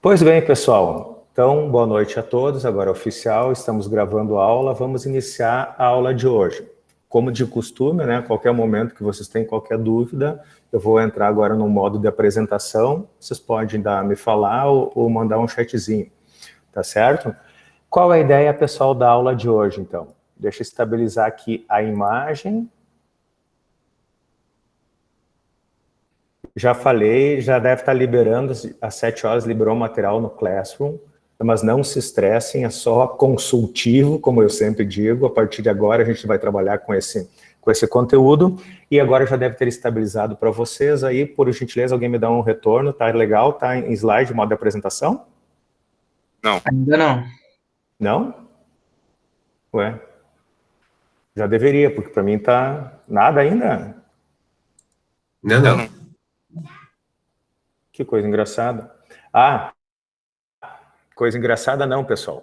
Pois bem, pessoal, então boa noite a todos, agora é oficial, estamos gravando a aula, vamos iniciar a aula de hoje. Como de costume, né, qualquer momento que vocês tenham qualquer dúvida, eu vou entrar agora no modo de apresentação, vocês podem me falar ou mandar um chatzinho, tá certo? Qual é a ideia, pessoal, da aula de hoje, então? Deixa eu estabilizar aqui a imagem. Já falei, já deve estar liberando, às 7 horas liberou o material no Classroom, mas não se estressem, é só consultivo, como eu sempre digo, a partir de agora a gente vai trabalhar com esse conteúdo, e agora já deve ter estabilizado para vocês, aí, por gentileza, alguém me dá um retorno, tá legal, tá em slide, modo de apresentação? Não. Ainda não. Não? Ué, já deveria, porque para mim tá nada ainda. Não. Que coisa engraçada. Ah, coisa engraçada não, pessoal.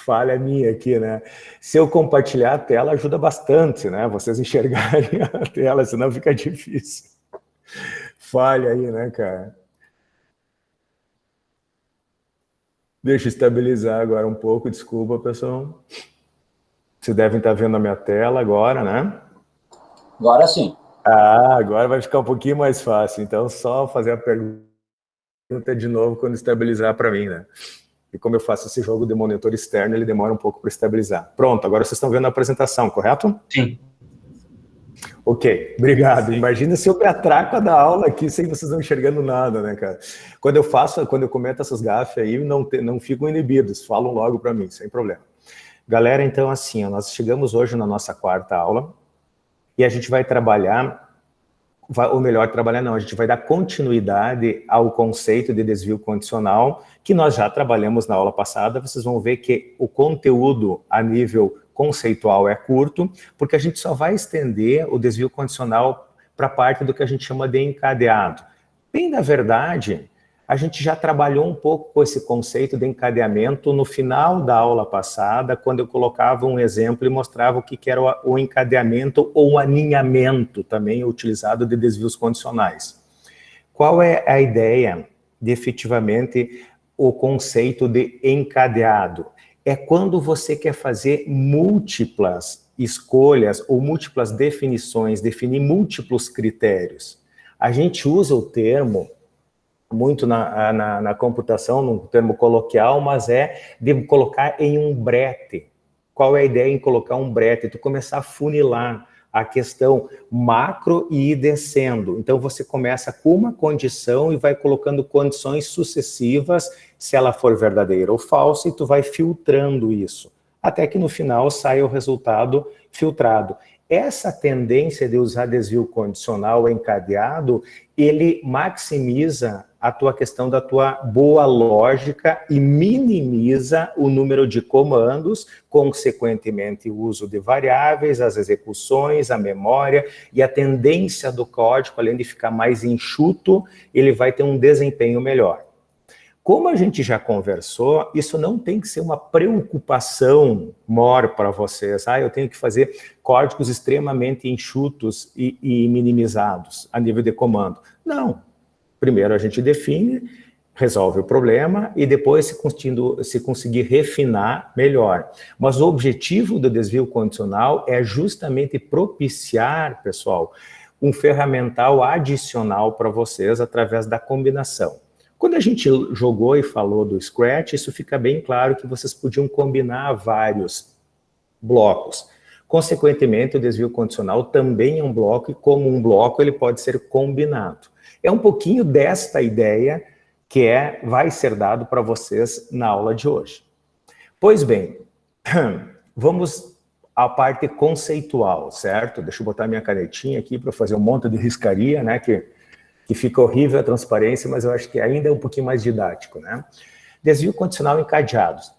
Falha minha aqui, né? Se eu compartilhar a tela, ajuda bastante, né? Vocês enxergarem a tela, senão fica difícil. Falha aí, né, cara? Deixa eu estabilizar agora um pouco, desculpa, pessoal. Vocês devem estar vendo a minha tela agora, né? Agora sim. Ah, agora vai ficar um pouquinho mais fácil. Então, só fazer a pergunta de novo quando estabilizar para mim, né? E como eu faço esse jogo de monitor externo, ele demora um pouco para estabilizar. Pronto, agora vocês estão vendo a apresentação, correto? Sim. Ok, obrigado. Imagina se eu me atraco a dar aula aqui sem vocês não enxergando nada, né, cara? Quando eu cometo essas gafes aí, não ficam inibidos, falam logo para mim, sem problema. Galera, então assim, nós chegamos hoje na nossa quarta aula e a gente vai trabalhar, ou melhor, trabalhar não, a gente vai dar continuidade ao conceito de desvio condicional, que nós já trabalhamos na aula passada. Vocês vão ver que o conteúdo a nível conceitual é curto, porque a gente só vai estender o desvio condicional para a parte do que a gente chama de encadeado. Bem, na verdade, a gente já trabalhou um pouco com esse conceito de encadeamento no final da aula passada, quando eu colocava um exemplo e mostrava o que era o encadeamento ou o aninhamento, também utilizado de desvios condicionais. Qual é a ideia de, efetivamente, o conceito de encadeado? É quando você quer fazer múltiplas escolhas ou múltiplas definições, definir múltiplos critérios. A gente usa o termo muito na computação, num termo coloquial, mas é de colocar em um brete. Qual é a ideia em colocar um brete? Tu começar a funilar a questão macro e ir descendo. Então, você começa com uma condição e vai colocando condições sucessivas, se ela for verdadeira ou falsa, e tu vai filtrando isso, até que no final saia o resultado filtrado. Essa tendência de usar desvio condicional encadeado, ele maximiza a tua questão da tua boa lógica e minimiza o número de comandos, consequentemente o uso de variáveis, as execuções, a memória e a tendência do código, além de ficar mais enxuto, ele vai ter um desempenho melhor. Como a gente já conversou, isso não tem que ser uma preocupação maior para vocês. Eu tenho que fazer códigos extremamente enxutos e minimizados a nível de comando. Não. Primeiro a gente define, resolve o problema e depois, se conseguir refinar, melhor. Mas o objetivo do desvio condicional é justamente propiciar, pessoal, um ferramental adicional para vocês através da combinação. Quando a gente jogou e falou do Scratch, isso fica bem claro que vocês podiam combinar vários blocos. Consequentemente, o desvio condicional também é um bloco, e como um bloco, ele pode ser combinado. É um pouquinho desta ideia que vai ser dado para vocês na aula de hoje. Pois bem, vamos à parte conceitual, certo? Deixa eu botar minha canetinha aqui para fazer um monte de riscaria, né, que fica horrível a transparência, mas eu acho que ainda é um pouquinho mais didático, né? Desvio condicional encadeados.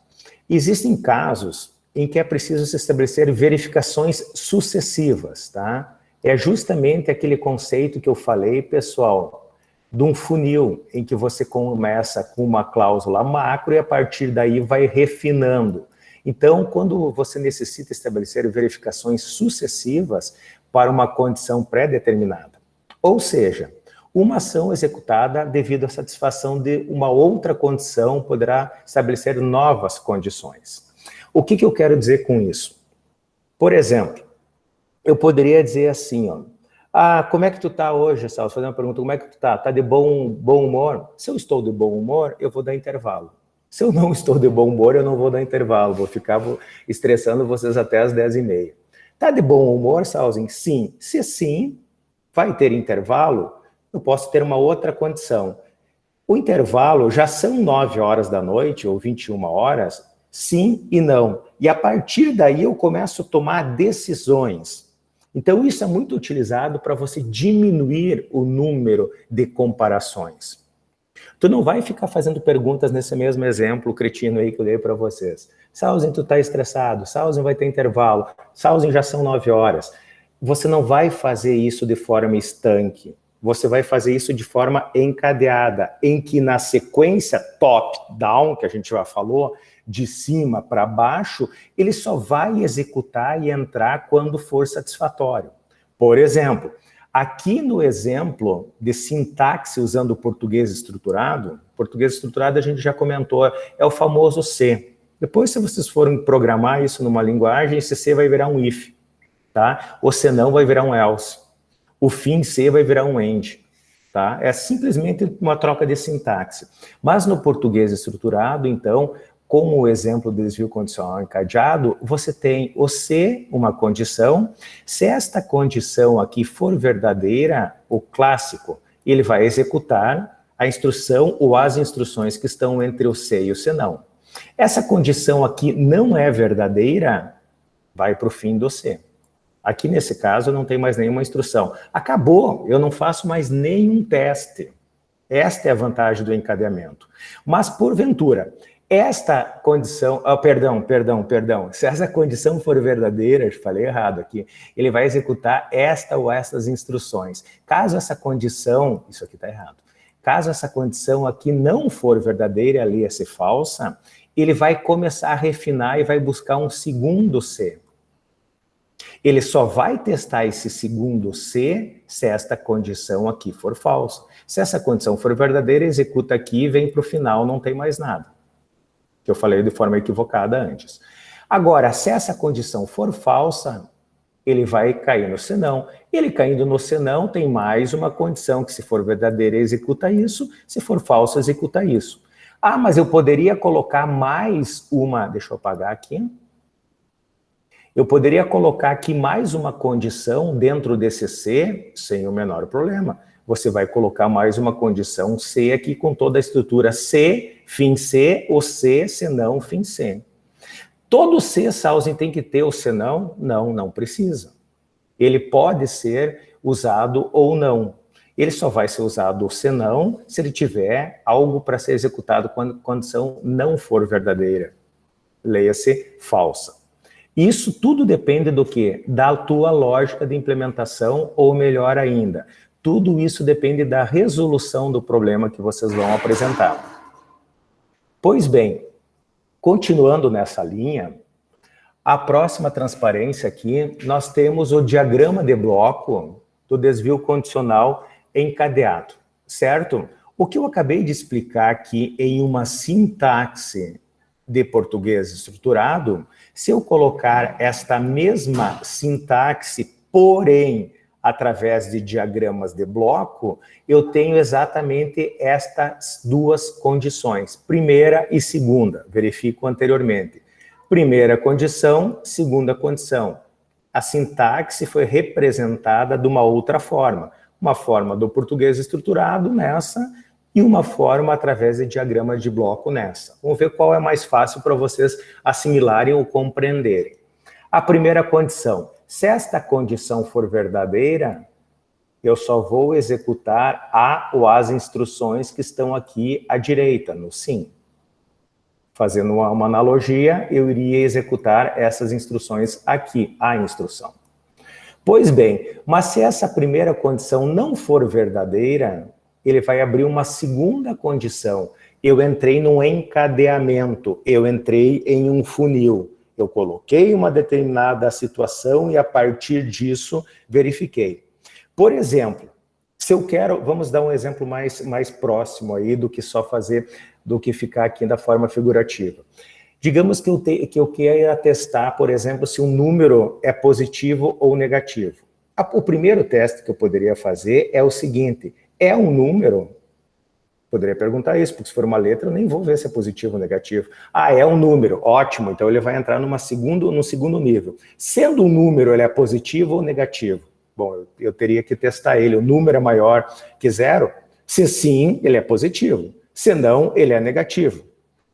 Existem casos em que é preciso se estabelecer verificações sucessivas, tá? É justamente aquele conceito que eu falei, pessoal, de um funil, em que você começa com uma cláusula macro e a partir daí vai refinando. Então, quando você necessita estabelecer verificações sucessivas para uma condição pré-determinada, ou seja, Uma ação executada devido à satisfação de uma outra condição poderá estabelecer novas condições. O que eu quero dizer com isso? Por exemplo, eu poderia dizer assim, ó, como é que tu tá hoje, Salso? Fazer uma pergunta, como é que tu tá? Tá de bom humor? Se eu estou de bom humor, eu vou dar intervalo. Se eu não estou de bom humor, eu não vou dar intervalo, vou ficar estressando vocês até as 10h30. Tá de bom humor, Salzinho? Sim. Se sim, vai ter intervalo, eu posso ter uma outra condição. O intervalo já são 9 horas da noite, ou 21 horas, sim e não. E a partir daí eu começo a tomar decisões. Então isso é muito utilizado para você diminuir o número de comparações. Tu não vai ficar fazendo perguntas nesse mesmo exemplo cretino aí que eu dei para vocês. Salzinho, tu tá estressado. Salzinho, vai ter intervalo. Salzinho, já são 9 horas. Você não vai fazer isso de forma estanque. Você vai fazer isso de forma encadeada, em que na sequência top-down, que a gente já falou, de cima para baixo, ele só vai executar e entrar quando for satisfatório. Por exemplo, aqui no exemplo de sintaxe usando o português estruturado a gente já comentou, é o famoso C. Depois, se vocês forem programar isso numa linguagem, esse C vai virar um if, tá? O se não vai virar um else. O fim C vai virar um end, tá? É simplesmente uma troca de sintaxe. Mas no português estruturado, então, como o exemplo do desvio condicional encadeado, você tem o se, uma condição. Se esta condição aqui for verdadeira, o clássico, ele vai executar a instrução ou as instruções que estão entre o se e o se não. Essa condição aqui não é verdadeira, vai para o fim do se. Aqui nesse caso não tem mais nenhuma instrução. Acabou, eu não faço mais nenhum teste. Esta é a vantagem do encadeamento. Mas porventura, esta condição, perdão, se essa condição for verdadeira, eu falei errado aqui, ele vai executar esta ou estas instruções. Caso essa condição, isso aqui está errado, caso essa condição aqui não for verdadeira, ali é ser falsa, ele vai começar a refinar e vai buscar um segundo C. Ele só vai testar esse segundo C se esta condição aqui for falsa. Se essa condição for verdadeira, executa aqui e vem para o final, não tem mais nada. Que eu falei de forma equivocada antes. Agora, se essa condição for falsa, ele vai cair no senão. Ele caindo no senão, tem mais uma condição que se for verdadeira, executa isso, se for falsa, executa isso. Ah, mas eu poderia colocar mais uma, deixa eu apagar aqui. Eu poderia colocar aqui mais uma condição dentro desse C, sem o menor problema. Você vai colocar mais uma condição C aqui com toda a estrutura C, fim C, o C, senão, fim C. Todo C, Salzinho, tem que ter o senão? Não, não precisa. Ele pode ser usado ou não. Ele só vai ser usado o senão se ele tiver algo para ser executado quando a condição não for verdadeira. Leia-se falsa. Isso tudo depende do quê? Da tua lógica de implementação, ou melhor ainda, tudo isso depende da resolução do problema que vocês vão apresentar. Pois bem, continuando nessa linha, a próxima transparência aqui, nós temos o diagrama de bloco do desvio condicional encadeado, certo? O que eu acabei de explicar aqui em uma sintaxe de português estruturado, se eu colocar esta mesma sintaxe, porém, através de diagramas de bloco, eu tenho exatamente estas duas condições, primeira e segunda, verifico anteriormente. Primeira condição, segunda condição. A sintaxe foi representada de uma outra forma, uma forma do português estruturado nessa, e uma forma através de diagrama de bloco nessa. Vamos ver qual é mais fácil para vocês assimilarem ou compreenderem. A primeira condição, se esta condição for verdadeira, eu só vou executar a ou as instruções que estão aqui à direita, no sim. Fazendo uma analogia, eu iria executar essas instruções aqui, a instrução. Pois bem, mas se essa primeira condição não for verdadeira, ele vai abrir uma segunda condição. Eu entrei num encadeamento, eu entrei em um funil. Eu coloquei uma determinada situação e a partir disso verifiquei. Por exemplo, Se eu quero, vamos dar um exemplo mais próximo aí do que só fazer, do que ficar aqui da forma figurativa. Digamos que eu queira testar, por exemplo, se um número é positivo ou negativo. O primeiro teste que eu poderia fazer é o seguinte, é um número? Poderia perguntar isso, porque se for uma letra eu nem vou ver se é positivo ou negativo. Ah, é um número, ótimo, então ele vai entrar num segundo nível. Sendo um número, ele é positivo ou negativo? Bom, eu teria que testar ele, o número é maior que 0? Se sim, ele é positivo, se não, ele é negativo.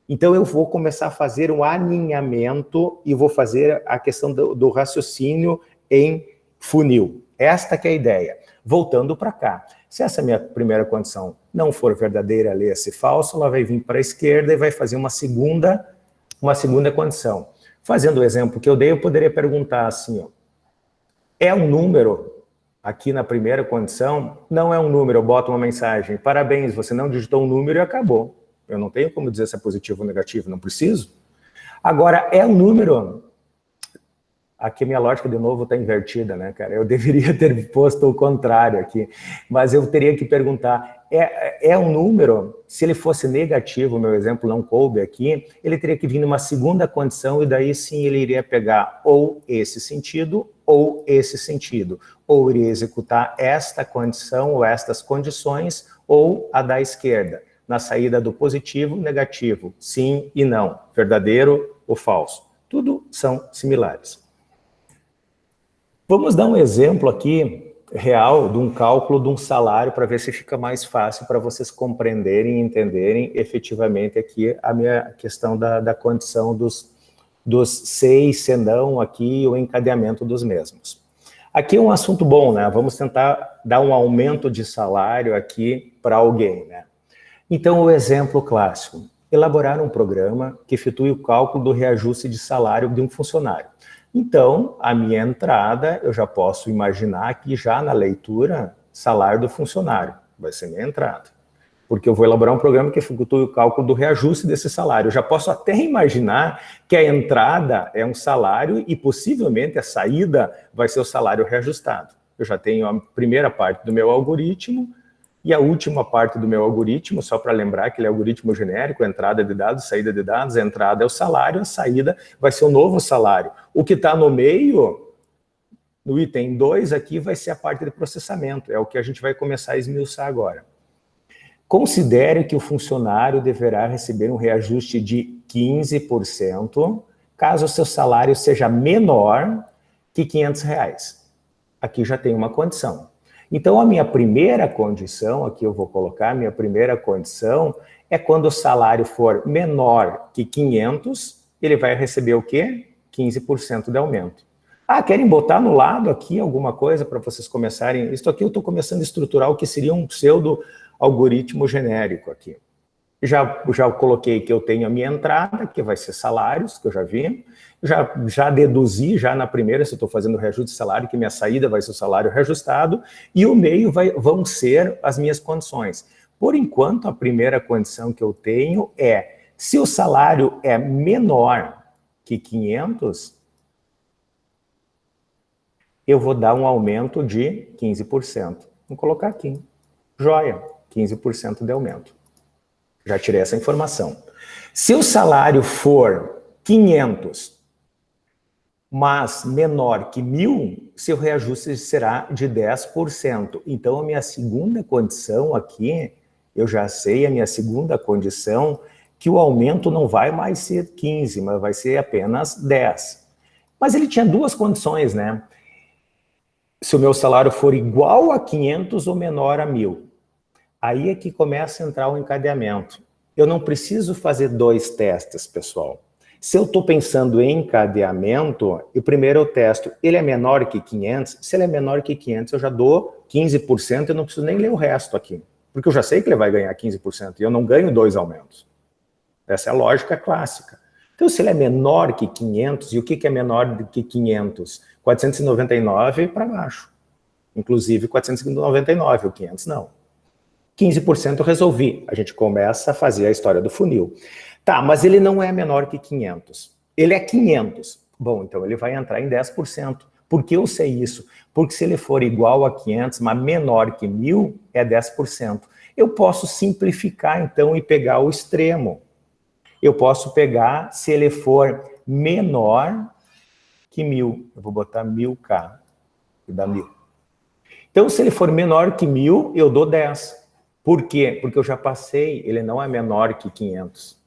Então eu vou começar a fazer um alinhamento e vou fazer a questão do raciocínio em funil. Esta que é a ideia. Voltando para cá. Se essa minha primeira condição não for verdadeira, leia-se falso, ela vai vir para a esquerda e vai fazer uma segunda condição. Fazendo o exemplo que eu dei, eu poderia perguntar assim, ó, é um número, aqui na primeira condição, não é um número, eu boto uma mensagem, parabéns, você não digitou um número e acabou. Eu não tenho como dizer se é positivo ou negativo, não preciso. Agora, é um número... Aqui minha lógica, de novo, está invertida, né, cara? Eu deveria ter posto o contrário aqui, mas eu teria que perguntar, é um número? Se ele fosse negativo, meu exemplo não coube aqui, ele teria que vir numa segunda condição e daí sim ele iria pegar ou esse sentido ou esse sentido. Ou iria executar esta condição ou estas condições ou a da esquerda, na saída do positivo, negativo, sim e não, verdadeiro ou falso. Tudo são similares. Vamos dar um exemplo aqui, real, de um cálculo de um salário, para ver se fica mais fácil para vocês compreenderem e entenderem efetivamente aqui a minha questão da condição dos sei, se não aqui, o encadeamento dos mesmos. Aqui é um assunto bom, né? Vamos tentar dar um aumento de salário aqui para alguém, né? Então, o exemplo clássico, elaborar um programa que efetue o cálculo do reajuste de salário de um funcionário. Então, a minha entrada, eu já posso imaginar que já na leitura, salário do funcionário, vai ser minha entrada. Porque eu vou elaborar um programa que efetue o cálculo do reajuste desse salário. Eu já posso até imaginar que a entrada é um salário e possivelmente a saída vai ser o salário reajustado. Eu já tenho a primeira parte do meu algoritmo e a última parte do meu algoritmo, só para lembrar que ele é algoritmo genérico, entrada de dados, saída de dados, a entrada é o salário, a saída vai ser o novo salário. O que está no meio, no item 2 aqui, vai ser a parte de processamento, é o que a gente vai começar a esmiuçar agora. Considere que o funcionário deverá receber um reajuste de 15%, caso o seu salário seja menor que R$500. Aqui já tem uma condição. Então, a minha primeira condição, aqui eu vou colocar, a minha primeira condição é quando o salário for menor que 500, ele vai receber o quê? 15% de aumento. Ah, querem botar no lado aqui alguma coisa para vocês começarem? Isso aqui eu estou começando a estruturar o que seria um pseudo-algoritmo genérico aqui. Já coloquei que eu tenho a minha entrada, que vai ser salários, que eu já vi. Já deduzi, já na primeira, se eu estou fazendo reajuste de salário, que minha saída vai ser o salário reajustado, e o meio vão ser as minhas condições. Por enquanto, a primeira condição que eu tenho é, se o salário é menor que 500, eu vou dar um aumento de 15%. Vou colocar aqui. Joia, 15% de aumento. Já tirei essa informação. Se o salário for 500, mas menor que 1.000, seu reajuste será de 10%. Então, a minha segunda condição aqui, eu já sei a minha segunda condição, que o aumento não vai mais ser 15, mas vai ser apenas 10. Mas ele tinha duas condições, né? Se o meu salário for igual a 500 ou menor a 1.000. Aí é que começa a entrar o encadeamento. Eu não preciso fazer 2 testes, pessoal. Se eu estou pensando em encadeamento, e primeiro eu testo, ele é menor que 500? Se ele é menor que 500, eu já dou 15%, eu não preciso nem ler o resto aqui. Porque eu já sei que ele vai ganhar 15%, e eu não ganho 2 aumentos. Essa é a lógica clássica. Então, se ele é menor que 500, e o que é menor do que 500? 499 para baixo. Inclusive 499, o 500 não. 15% eu resolvi. A gente começa a fazer a história do funil. Tá, mas ele não é menor que 500. Ele é 500. Bom, então ele vai entrar em 10%. Por que eu sei isso? Porque se ele for igual a 500, mas menor que 1.000, é 10%. Eu posso simplificar, então, e pegar o extremo. Eu posso pegar, se ele for menor que 1.000, eu vou botar 1.000K, e dá 1.000. Então, se ele for menor que 1.000, eu dou 10. Por quê? Porque eu já passei, ele não é menor que 500.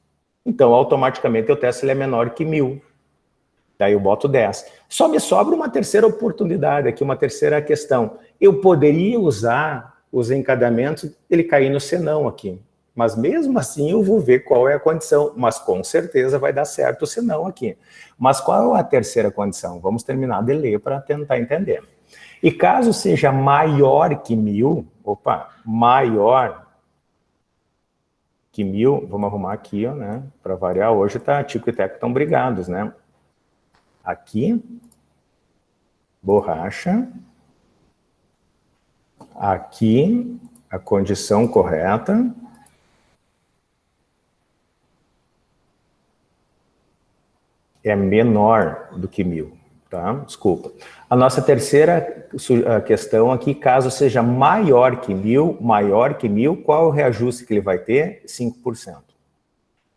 Então, automaticamente, eu testo se ele é menor que 1.000. Daí eu boto 10. Só me sobra uma terceira oportunidade aqui, uma terceira questão. Eu poderia usar os encadeamentos, ele cair no senão aqui. Mas mesmo assim eu vou ver qual é a condição. Mas com certeza vai dar certo o senão aqui. Mas qual é a terceira condição? Vamos terminar de ler para tentar entender. E caso seja maior que 1.000, maior que 1.000, vamos arrumar aqui, ó, né? Para variar, hoje tá Tico e Teco estão brigados, né? Aqui, borracha. Aqui, a condição correta. É menor do que 1.000, tá? Desculpa. A nossa terceira questão aqui, caso seja maior que 1.000, qual é o reajuste que ele vai ter? 5%.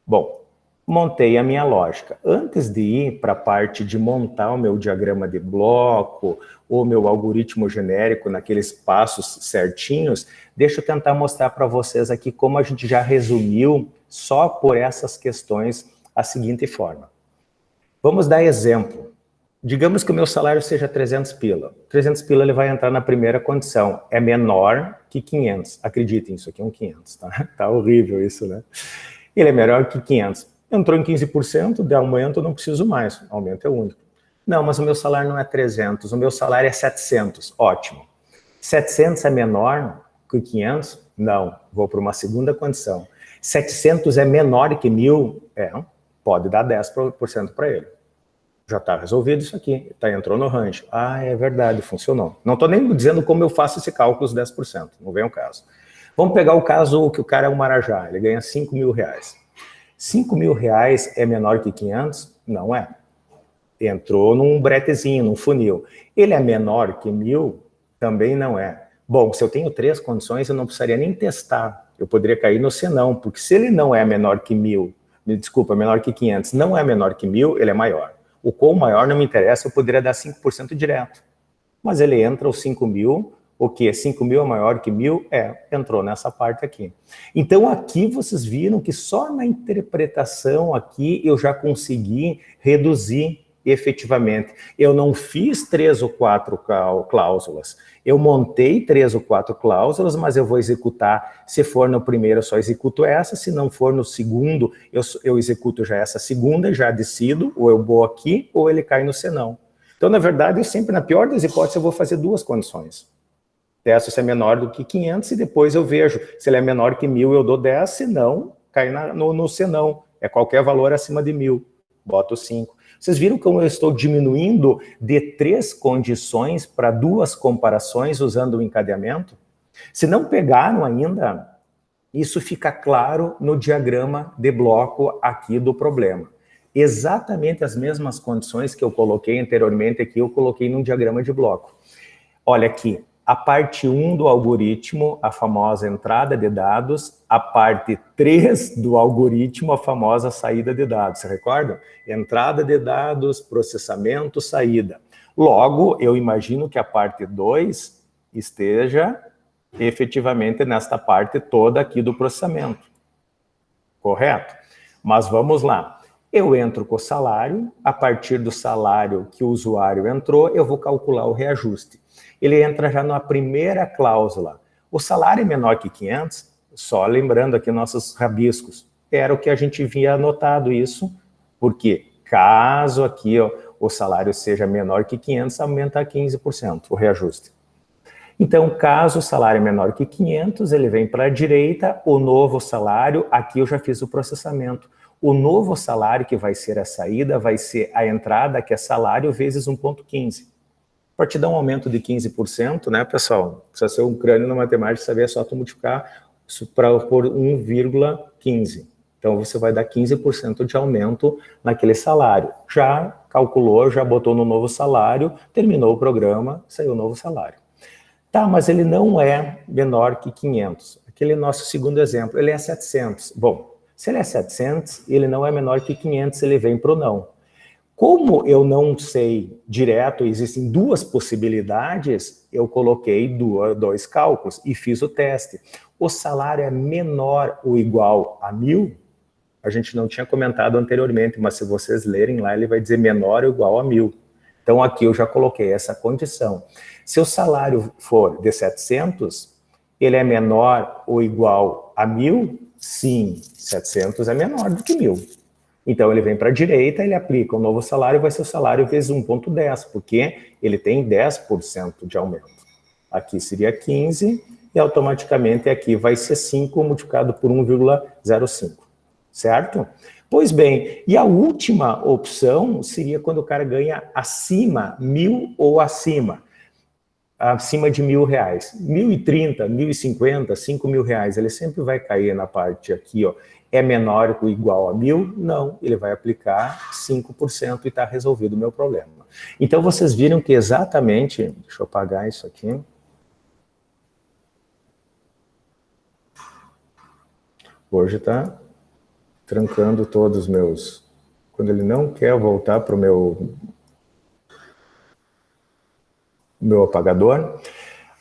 Bom, montei a minha lógica. Antes de ir para a parte de montar o meu diagrama de bloco, ou meu algoritmo genérico naqueles passos certinhos, deixa eu tentar mostrar para vocês aqui como a gente já resumiu, só por essas questões, a seguinte forma. Vamos dar exemplo. Digamos que o meu salário seja 300 pila. 300 pila ele vai entrar na primeira condição. É menor que 500. Acreditem, isso aqui é um 500, tá? Tá horrível isso, né? Ele é menor que 500. Entrou em 15%, de aumento eu não preciso mais. Aumento é único. Não, mas o meu salário não é 300, o meu salário é 700. Ótimo. 700 é menor que 500? Não. Vou para uma segunda condição. 700 é menor que 1.000? Pode dar 10% para ele. Já está resolvido isso aqui. Entrou no range. Ah, é verdade, funcionou. Não estou nem dizendo como eu faço esse cálculo dos 10%. Não vem o caso. Vamos pegar o caso que o cara é um marajá. Ele ganha 5.000 reais. 5.000 reais é menor que 500? Não é. Entrou num bretezinho, num funil. Ele é menor que 1.000? Também não é. Bom, se eu tenho 3 condições, eu não precisaria nem testar. Eu poderia cair no senão, porque se ele não é menor que 1.000, desculpa, menor que 500, não é menor que 1.000, ele é maior. O quão maior não me interessa, eu poderia dar 5% direto. Mas ele entra os 5.000, o quê? 5.000 é maior que 1.000? Entrou nessa parte aqui. Então aqui vocês viram que só na interpretação aqui eu já consegui reduzir efetivamente. Eu não fiz 3 ou 4 cláusulas. Eu montei 3 ou 4 cláusulas, mas eu vou executar, se for no primeiro eu só executo essa, se não for no segundo, eu executo já essa segunda, já decido, ou eu vou aqui, ou ele cai no senão. Então, na verdade, eu sempre, na pior das hipóteses, eu vou fazer 2 condições. Testo se é menor do que 500 e depois eu vejo, se ele é menor que 1.000 eu dou 10, se não, cai no senão. É qualquer valor acima de 1.000, boto 5. Vocês viram como eu estou diminuindo de 3 condições para 2 comparações usando o encadeamento? Se não pegaram ainda, isso fica claro no diagrama de bloco aqui do problema. Exatamente as mesmas condições que eu coloquei anteriormente aqui, eu coloquei num diagrama de bloco. Olha aqui, a parte 1 do algoritmo, a famosa entrada de dados, a parte 3 do algoritmo, a famosa saída de dados. Você recorda? Entrada de dados, processamento, saída. Logo, eu imagino que a parte 2 esteja efetivamente nesta parte toda aqui do processamento. Correto? Mas vamos lá. Eu entro com o salário, a partir do salário que o usuário entrou, eu vou calcular o reajuste. Ele entra já na primeira cláusula. O salário é menor que 500, só lembrando aqui nossos rabiscos, era o que a gente via anotado isso, porque caso aqui ó, o salário seja menor que 500, aumenta a 15% o reajuste. Então, caso o salário é menor que 500, ele vem para a direita, o novo salário, aqui eu já fiz o processamento. O novo salário, que vai ser a saída, vai ser a entrada, que é salário, vezes 1,15. Para te dar um aumento de 15%, né, pessoal? Precisa ser um crânio na matemática, saber só tu multiplicar isso por 1,15. Então, você vai dar 15% de aumento naquele salário. Já calculou, já botou no novo salário, terminou o programa, saiu o novo salário. Tá, mas ele não é menor que 500. Aquele nosso segundo exemplo, ele é 700. Bom, se ele é 700, ele não é menor que 500, ele vem para o não. Como eu não sei direto, existem duas possibilidades, eu coloquei dois cálculos e fiz o teste. O salário é menor ou igual a 1.000? A gente não tinha comentado anteriormente, mas se vocês lerem lá, ele vai dizer menor ou igual a 1.000. Então, aqui eu já coloquei essa condição. Se o salário for de 700, ele é menor ou igual a 1.000? Sim, 700 é menor do que 1.000. Então, ele vem para a direita, ele aplica o novo salário, vai ser o salário vezes 1,10, porque ele tem 10% de aumento. Aqui seria 15, e automaticamente aqui vai ser 5 multiplicado por 1,05, certo? Pois bem, e a última opção seria quando o cara ganha acima 1.000 ou acima de R$1.000. 1.030, 1.050, R$5.000, ele sempre vai cair na parte aqui, ó. É menor ou igual a 1.000? Não, ele vai aplicar 5% e está resolvido o meu problema. Então, vocês viram que exatamente... Deixa eu apagar isso aqui. Hoje está trancando todos os meus... Quando ele não quer voltar para o meu apagador,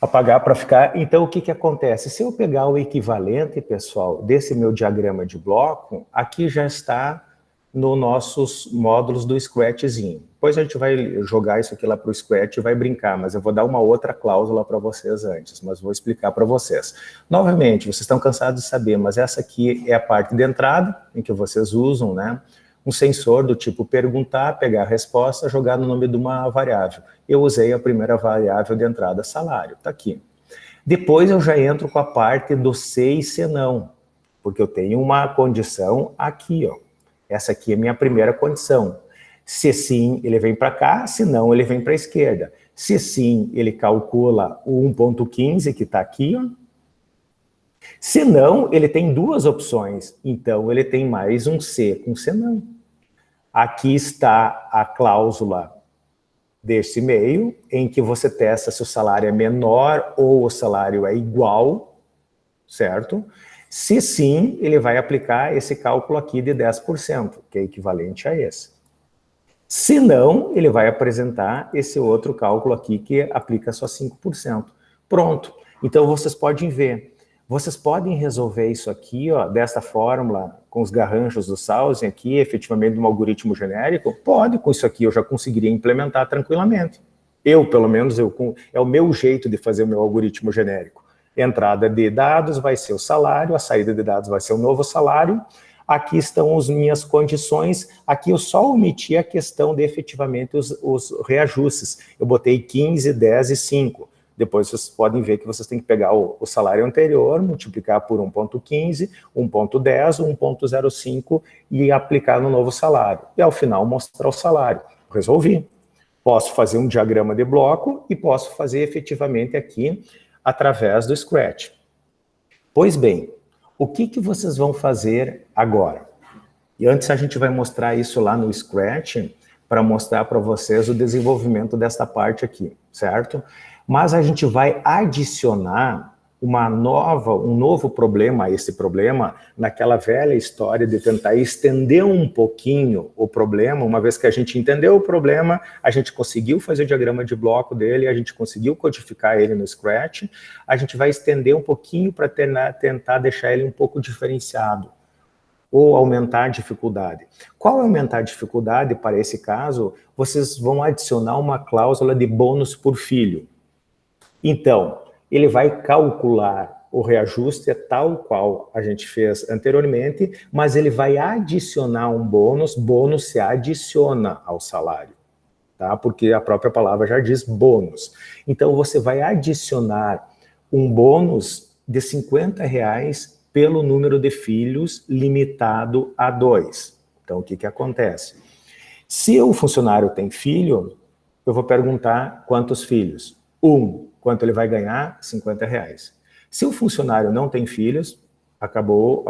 apagar para ficar... Então, o que acontece? Se eu pegar o equivalente, pessoal, desse meu diagrama de bloco, aqui já está nos nossos módulos do Scratchzinho. Depois a gente vai jogar isso aqui lá para o Scratch e vai brincar, mas eu vou dar uma outra cláusula para vocês antes, mas vou explicar para vocês. Novamente, vocês estão cansados de saber, mas essa aqui é a parte de entrada, em que vocês usam, né? Um sensor do tipo perguntar, pegar a resposta, jogar no nome de uma variável. Eu usei a primeira variável de entrada, salário, está aqui. Depois eu já entro com a parte do se e se não, porque eu tenho uma condição aqui, ó. Essa aqui é a minha primeira condição. Se sim, ele vem para cá, se não, ele vem para a esquerda. Se sim, ele calcula o 1,15 que está aqui, ó. Se não, ele tem duas opções. Então, ele tem mais um se com se não. Aqui está a cláusula desse meio, em que você testa se o salário é menor ou o salário é igual, certo? Se sim, ele vai aplicar esse cálculo aqui de 10%, que é equivalente a esse. Se não, ele vai apresentar esse outro cálculo aqui, que aplica só 5%. Pronto. Então, vocês podem ver. Vocês podem resolver isso aqui, ó, desta fórmula, com os garranchos do Saussure aqui, efetivamente, de um algoritmo genérico? Pode, com isso aqui eu já conseguiria implementar tranquilamente. Eu, pelo menos, é o meu jeito de fazer o meu algoritmo genérico. Entrada de dados vai ser o salário, a saída de dados vai ser o novo salário. Aqui estão as minhas condições. Aqui eu só omiti a questão de, efetivamente, os reajustes. Eu botei 15, 10 e 5. Depois vocês podem ver que vocês têm que pegar o salário anterior, multiplicar por 1,15, 1,10, 1,05 e aplicar no novo salário. E ao final mostrar o salário. Resolvi. Posso fazer um diagrama de bloco e posso fazer efetivamente aqui através do Scratch. Pois bem, o que vocês vão fazer agora? E antes a gente vai mostrar isso lá no Scratch para mostrar para vocês o desenvolvimento desta parte aqui, certo? Mas a gente vai adicionar um novo problema a esse problema, naquela velha história de tentar estender um pouquinho o problema. Uma vez que a gente entendeu o problema, a gente conseguiu fazer o diagrama de bloco dele, a gente conseguiu codificar ele no Scratch, a gente vai estender um pouquinho para tentar deixar ele um pouco diferenciado, ou aumentar a dificuldade. Qual é aumentar a dificuldade para esse caso? Vocês vão adicionar uma cláusula de bônus por filho. Então, ele vai calcular o reajuste tal qual a gente fez anteriormente, mas ele vai adicionar um bônus se adiciona ao salário, tá? Porque a própria palavra já diz bônus. Então, você vai adicionar um bônus de R$50 pelo número de filhos limitado a 2. Então, o que acontece? Se o funcionário tem filho, eu vou perguntar quantos filhos? 1. Quanto ele vai ganhar? R$50. Se o funcionário não tem filhos, acabou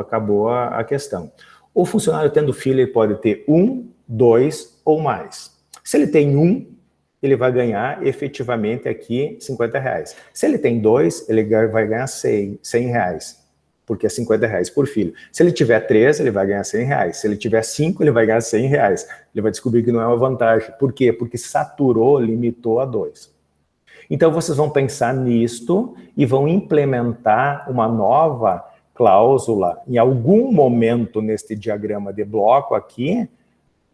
a questão. O funcionário tendo filho, ele pode ter 1, 2 ou mais. Se ele tem 1, ele vai ganhar efetivamente aqui R$50. Se ele tem 2, ele vai ganhar R$100, porque é R$50 por filho. Se ele tiver 3, ele vai ganhar R$100. Se ele tiver 5, ele vai ganhar R$100. Ele vai descobrir que não é uma vantagem. Por quê? Porque saturou, limitou a 2. Então, vocês vão pensar nisto e vão implementar uma nova cláusula em algum momento neste diagrama de bloco aqui,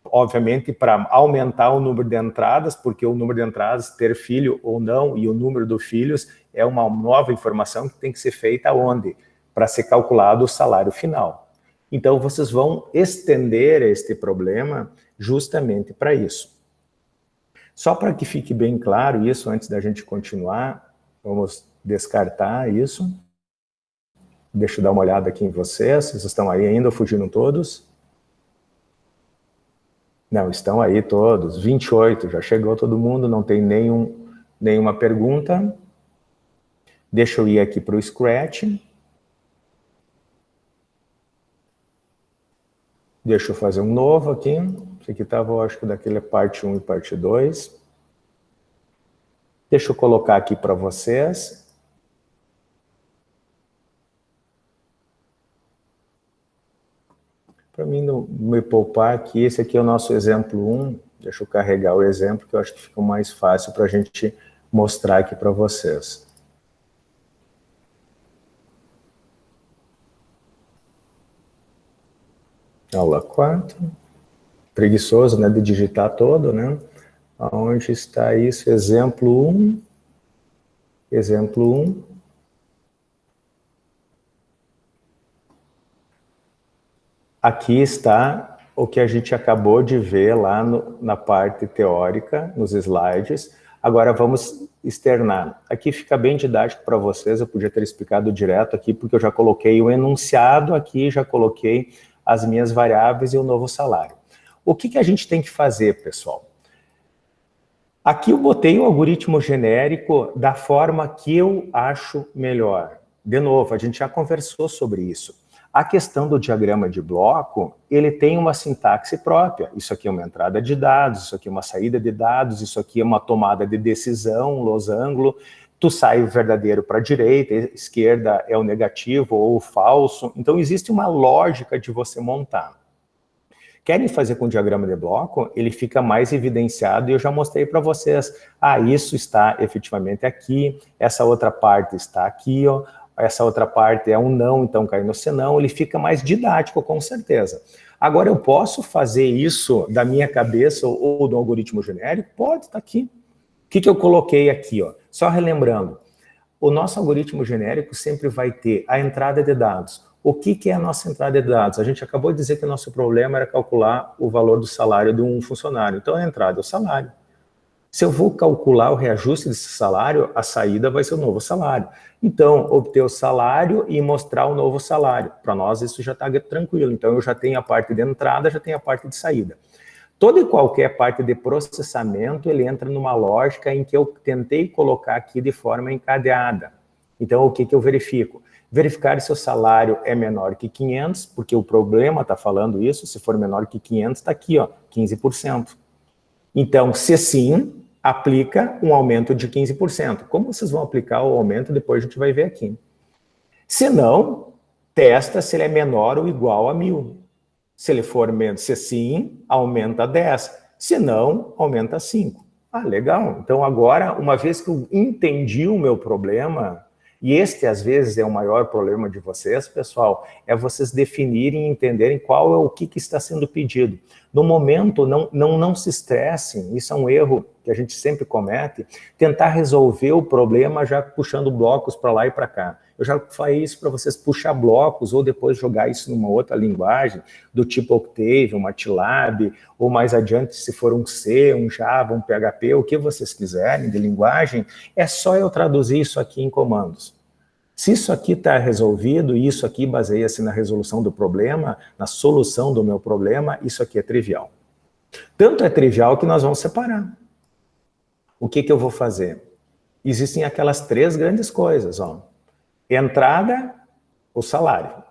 obviamente para aumentar o número de entradas, porque o número de entradas, ter filho ou não, e o número de filhos é uma nova informação que tem que ser feita onde? Para ser calculado o salário final. Então, vocês vão estender este problema justamente para isso. Só para que fique bem claro isso, antes da gente continuar, vamos descartar isso. Deixa eu dar uma olhada aqui em vocês. Vocês estão aí ainda ou fugiram todos? Não, estão aí todos. 28, já chegou todo mundo, não tem nenhuma pergunta. Deixa eu ir aqui para o Scratch. Deixa eu fazer um novo aqui. Esse aqui estava, acho que daquele parte 1 e parte 2. Deixa eu colocar aqui para vocês. Para mim não me poupar aqui, esse aqui é o nosso exemplo 1. Deixa eu carregar o exemplo, que eu acho que fica mais fácil para a gente mostrar aqui para vocês. Aula 4. Preguiçoso, né, de digitar todo, né? Onde está isso? Exemplo 1. Exemplo 1. Aqui está o que a gente acabou de ver lá na parte teórica, nos slides. Agora vamos externar. Aqui fica bem didático para vocês, eu podia ter explicado direto aqui, porque eu já coloquei o enunciado aqui, já coloquei as minhas variáveis e o novo salário. O que a gente tem que fazer, pessoal? Aqui eu botei o algoritmo genérico da forma que eu acho melhor. De novo, a gente já conversou sobre isso. A questão do diagrama de bloco, ele tem uma sintaxe própria. Isso aqui é uma entrada de dados, isso aqui é uma saída de dados, isso aqui é uma tomada de decisão, um losango. Tu sai o verdadeiro para a direita, a esquerda é o negativo ou o falso. Então, existe uma lógica de você montar. Querem fazer com o diagrama de bloco? Ele fica mais evidenciado e eu já mostrei para vocês. Ah, isso está efetivamente aqui, essa outra parte está aqui, ó. Essa outra parte é um não, então cai no senão, ele fica mais didático, com certeza. Agora, eu posso fazer isso da minha cabeça ou do algoritmo genérico? Pode, está aqui. O que eu coloquei aqui? Ó? Só relembrando, o nosso algoritmo genérico sempre vai ter a entrada de dados. O que é a nossa entrada de dados? A gente acabou de dizer que o nosso problema era calcular o valor do salário de um funcionário. Então, a entrada é o salário. Se eu vou calcular o reajuste desse salário, a saída vai ser o novo salário. Então, obter o salário e mostrar o novo salário. Para nós, isso já está tranquilo. Então, eu já tenho a parte de entrada, já tenho a parte de saída. Toda e qualquer parte de processamento, ele entra numa lógica em que eu tentei colocar aqui de forma encadeada. Então, o que eu verifico? Verificar se o salário é menor que 500, porque o problema está falando isso, se for menor que 500, está aqui, ó, 15%. Então, se sim, aplica um aumento de 15%. Como vocês vão aplicar o aumento, depois a gente vai ver aqui. Se não, testa se ele é menor ou igual a 1.000. Se ele for menos, se sim, aumenta 10. Se não, aumenta 5. Ah, legal. Então, agora, uma vez que eu entendi o meu problema, e este, às vezes, é o maior problema de vocês, pessoal, é vocês definirem e entenderem qual é o que está sendo pedido. No momento, não se estressem, isso é um erro que a gente sempre comete, tentar resolver o problema já puxando blocos para lá e para cá. Eu já falei isso para vocês, puxar blocos ou depois jogar isso numa outra linguagem, do tipo Octave, um MATLAB, ou mais adiante, se for um C, um Java, um PHP, o que vocês quiserem de linguagem, é só eu traduzir isso aqui em comandos. Se isso aqui está resolvido, e isso aqui baseia-se na resolução do problema, na solução do meu problema, isso aqui é trivial. Tanto é trivial que nós vamos separar. O que eu vou fazer? Existem aquelas 3 grandes coisas, ó. Entrada, o salário.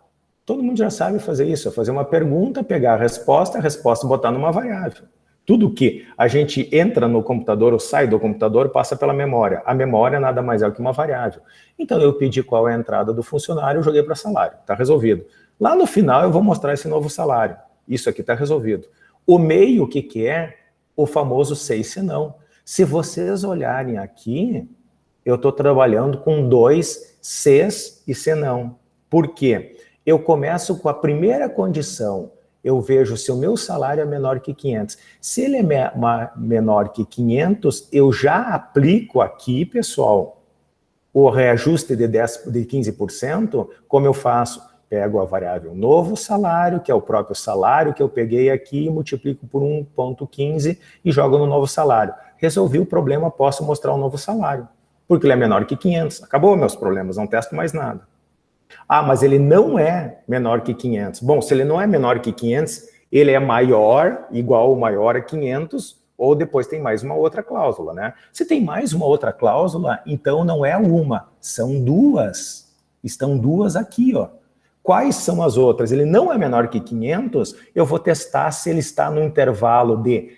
Todo mundo já sabe fazer isso, é fazer uma pergunta, pegar a resposta botar numa variável. Tudo que a gente entra no computador ou sai do computador passa pela memória. A memória nada mais é que uma variável. Então eu pedi qual é a entrada do funcionário, joguei para salário, está resolvido. Lá no final eu vou mostrar esse novo salário. Isso aqui está resolvido. O meio, o que é? O famoso sei se não. Se vocês olharem aqui, eu estou trabalhando com 2 Cs e se não. Por quê? Eu começo com a primeira condição. Eu vejo se o meu salário é menor que 500. Se ele é menor que 500, eu já aplico aqui, pessoal, o reajuste de 15%. Como eu faço? Pego a variável novo salário, que é o próprio salário que eu peguei aqui, multiplico por 1,15 e jogo no novo salário. Resolvi o problema, posso mostrar o novo salário, porque ele é menor que 500. Acabou meus problemas, não testo mais nada. Ah, mas ele não é menor que 500. Bom, se ele não é menor que 500, ele é maior, igual ou maior a 500, ou depois tem mais uma outra cláusula, né? Se tem mais uma outra cláusula, então não é uma, são 2. Estão 2 aqui, ó. Quais são as outras? Ele não é menor que 500, eu vou testar se ele está no intervalo de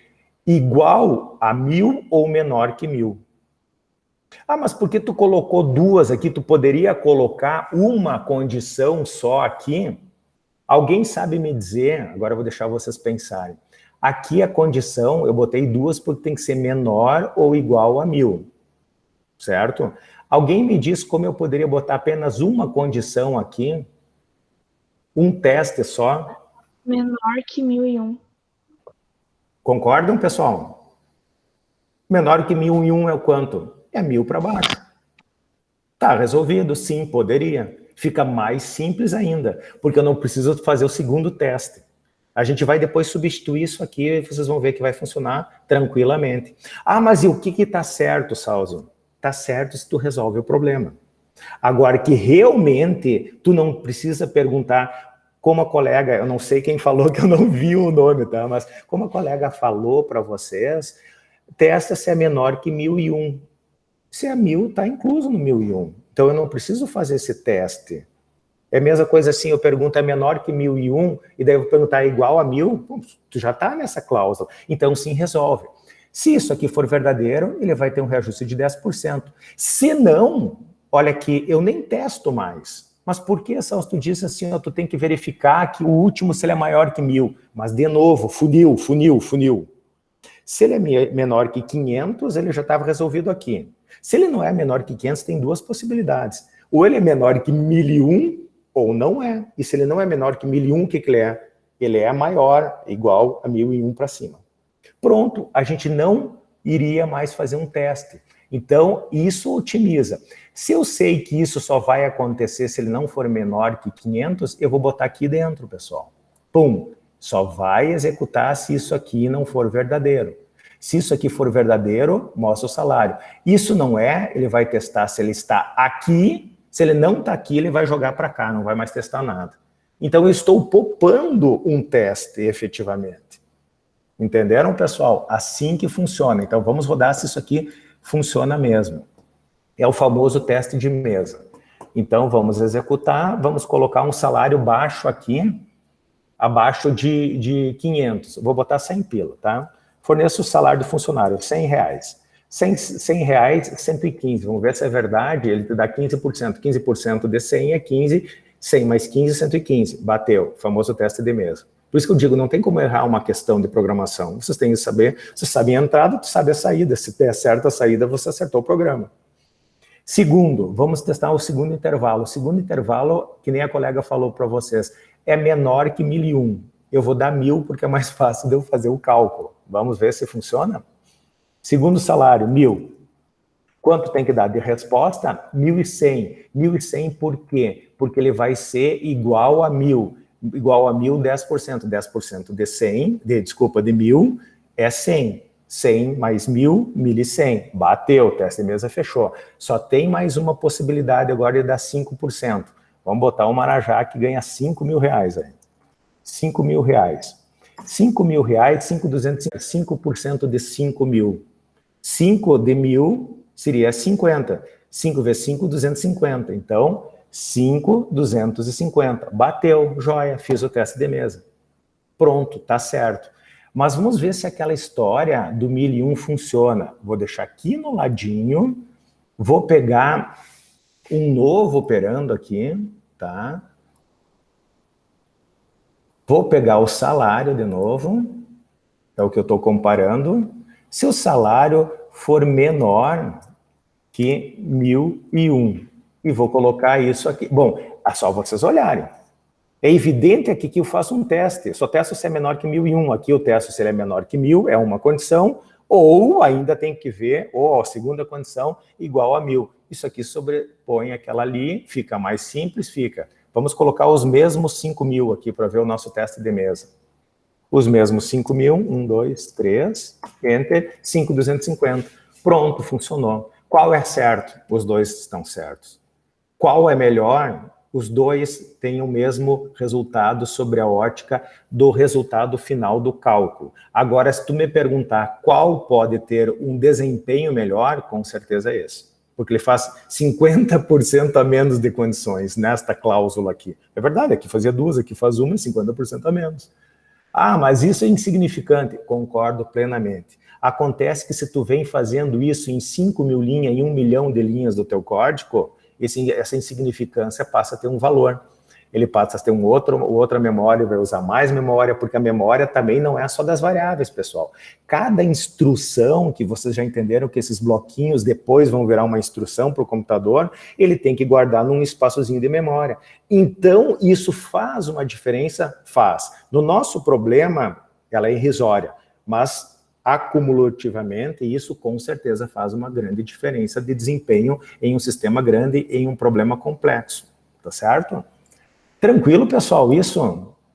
igual a 1.000 ou menor que 1.000. Ah, mas por que tu colocou 2 aqui? Tu poderia colocar uma condição só aqui? Alguém sabe me dizer? Agora eu vou deixar vocês pensarem. Aqui a condição, eu botei 2 porque tem que ser menor ou igual a 1.000. Certo? Alguém me diz como eu poderia botar apenas uma condição aqui? Um teste só? Menor que 1.001. Concordam, pessoal? Menor que 1.001 é o quanto? É 1.000 para baixo. Tá resolvido? Sim, poderia. Fica mais simples ainda, porque eu não preciso fazer o segundo teste. A gente vai depois substituir isso aqui e vocês vão ver que vai funcionar tranquilamente. Ah, mas e o que está certo, Salzo? Está certo se tu resolve o problema. Agora que realmente tu não precisa perguntar, como a colega, eu não sei quem falou que eu não vi o nome, tá? Mas como a colega falou para vocês, testa se é menor que 1.001. Se é 1.000, está incluso no 1.001. Então, eu não preciso fazer esse teste. É a mesma coisa assim, eu pergunto, é menor que 1.001? E daí eu vou perguntar, é igual a 1.000? Pô, tu já está nessa cláusula. Então, sim, resolve. Se isso aqui for verdadeiro, ele vai ter um reajuste de 10%. Se não, olha aqui, eu nem testo mais. Mas por que, Celso, tu disse assim, ó, tu tem que verificar que o último, se ele é maior que 1.000. Mas, de novo, funil. Se ele é menor que 500, ele já estava resolvido aqui. Se ele não é menor que 500, tem 2 possibilidades. Ou ele é menor que 1.001, ou não é. E se ele não é menor que 1.001, o que ele é? Ele é maior, igual a 1.001 para cima. Pronto, a gente não iria mais fazer um teste. Então, isso otimiza. Se eu sei que isso só vai acontecer se ele não for menor que 500, eu vou botar aqui dentro, pessoal. Pum! Só vai executar se isso aqui não for verdadeiro. Se isso aqui for verdadeiro, mostra o salário. Isso não é, ele vai testar se ele está aqui. Se ele não está aqui, ele vai jogar para cá, não vai mais testar nada. Então, eu estou poupando um teste, efetivamente. Entenderam, pessoal? Assim que funciona. Então, vamos rodar se isso aqui funciona mesmo. É o famoso teste de mesa. Então, vamos executar, vamos colocar um salário baixo aqui, abaixo de 500. Vou botar 100 pila, tá? Forneço o salário do funcionário, R$100. 100 reais, 115. Vamos ver se é verdade. Ele te dá 15%. 15% de 100 é 15. 100 mais 15, 115. Bateu. Famoso teste de mesa. Por isso que eu digo, não tem como errar uma questão de programação. Vocês têm que saber, vocês sabem a entrada, tu sabe a saída. Se der certo a saída, você acertou o programa. Segundo, vamos testar o segundo intervalo. O segundo intervalo, que nem a colega falou para vocês, é menor que 1.001. Eu vou dar 1.000 porque é mais fácil de eu fazer o cálculo. Vamos ver se funciona? Segundo salário, 1.000. Quanto tem que dar de resposta? 1.100. 1.100 por quê? Porque ele vai ser igual a 1.000. Igual a 1.000, 10%. 10% de 100, de 1.000 é 100. 100 mais 1.000, 1.100. Bateu, o teste de mesa fechou. Só tem mais uma possibilidade agora de dar 5%. Vamos botar o Marajá que ganha R$5.000 aí. R$5.000. R$5.000, 5% de 5.000. 5 de 1.000 seria 50. 5 vezes 5, 250. Então, 5.250. Bateu, joia, fiz o teste de mesa. Pronto, tá certo. Mas vamos ver se aquela história do 1001 funciona. Vou deixar aqui no ladinho, vou pegar um novo operando aqui, tá? Vou pegar o salário de novo, é o que eu estou comparando. Se o salário for menor que 1001, e vou colocar isso aqui. Bom, é só vocês olharem. É evidente aqui que eu faço um teste. Eu só testo se é menor que 1001. Aqui eu testo se ele é menor que 1000, é uma condição, ou ainda tem que ver, ou a segunda condição, igual a 1000. Isso aqui sobrepõe aquela ali, fica mais simples, fica. Vamos colocar os mesmos 5.000 aqui para ver o nosso teste de mesa. Os mesmos 5.000, 1, 2, 3, Enter, 5.250. Pronto, funcionou. Qual é certo? Os dois estão certos. Qual é melhor? Os dois têm o mesmo resultado sobre a ótica do resultado final do cálculo. Agora, se tu me perguntar qual pode ter um desempenho melhor, com certeza é esse. Porque ele faz 50% a menos de condições nesta cláusula aqui. É verdade, aqui fazia 2, aqui faz 1, 50% a menos. Ah, mas isso é insignificante. Concordo plenamente. Acontece que se tu vem fazendo isso em 5.000 linhas, em 1 milhão de linhas do teu código, essa insignificância passa a ter um valor. Ele passa a ter outra memória, vai usar mais memória, porque a memória também não é só das variáveis, pessoal. Cada instrução, que vocês já entenderam que esses bloquinhos depois vão virar uma instrução para o computador, ele tem que guardar num espaçozinho de memória. Então, isso faz uma diferença? Faz. No nosso problema, ela é irrisória, mas acumulativamente, isso com certeza faz uma grande diferença de desempenho em um sistema grande, em um problema complexo, tá certo? Tranquilo, pessoal, isso?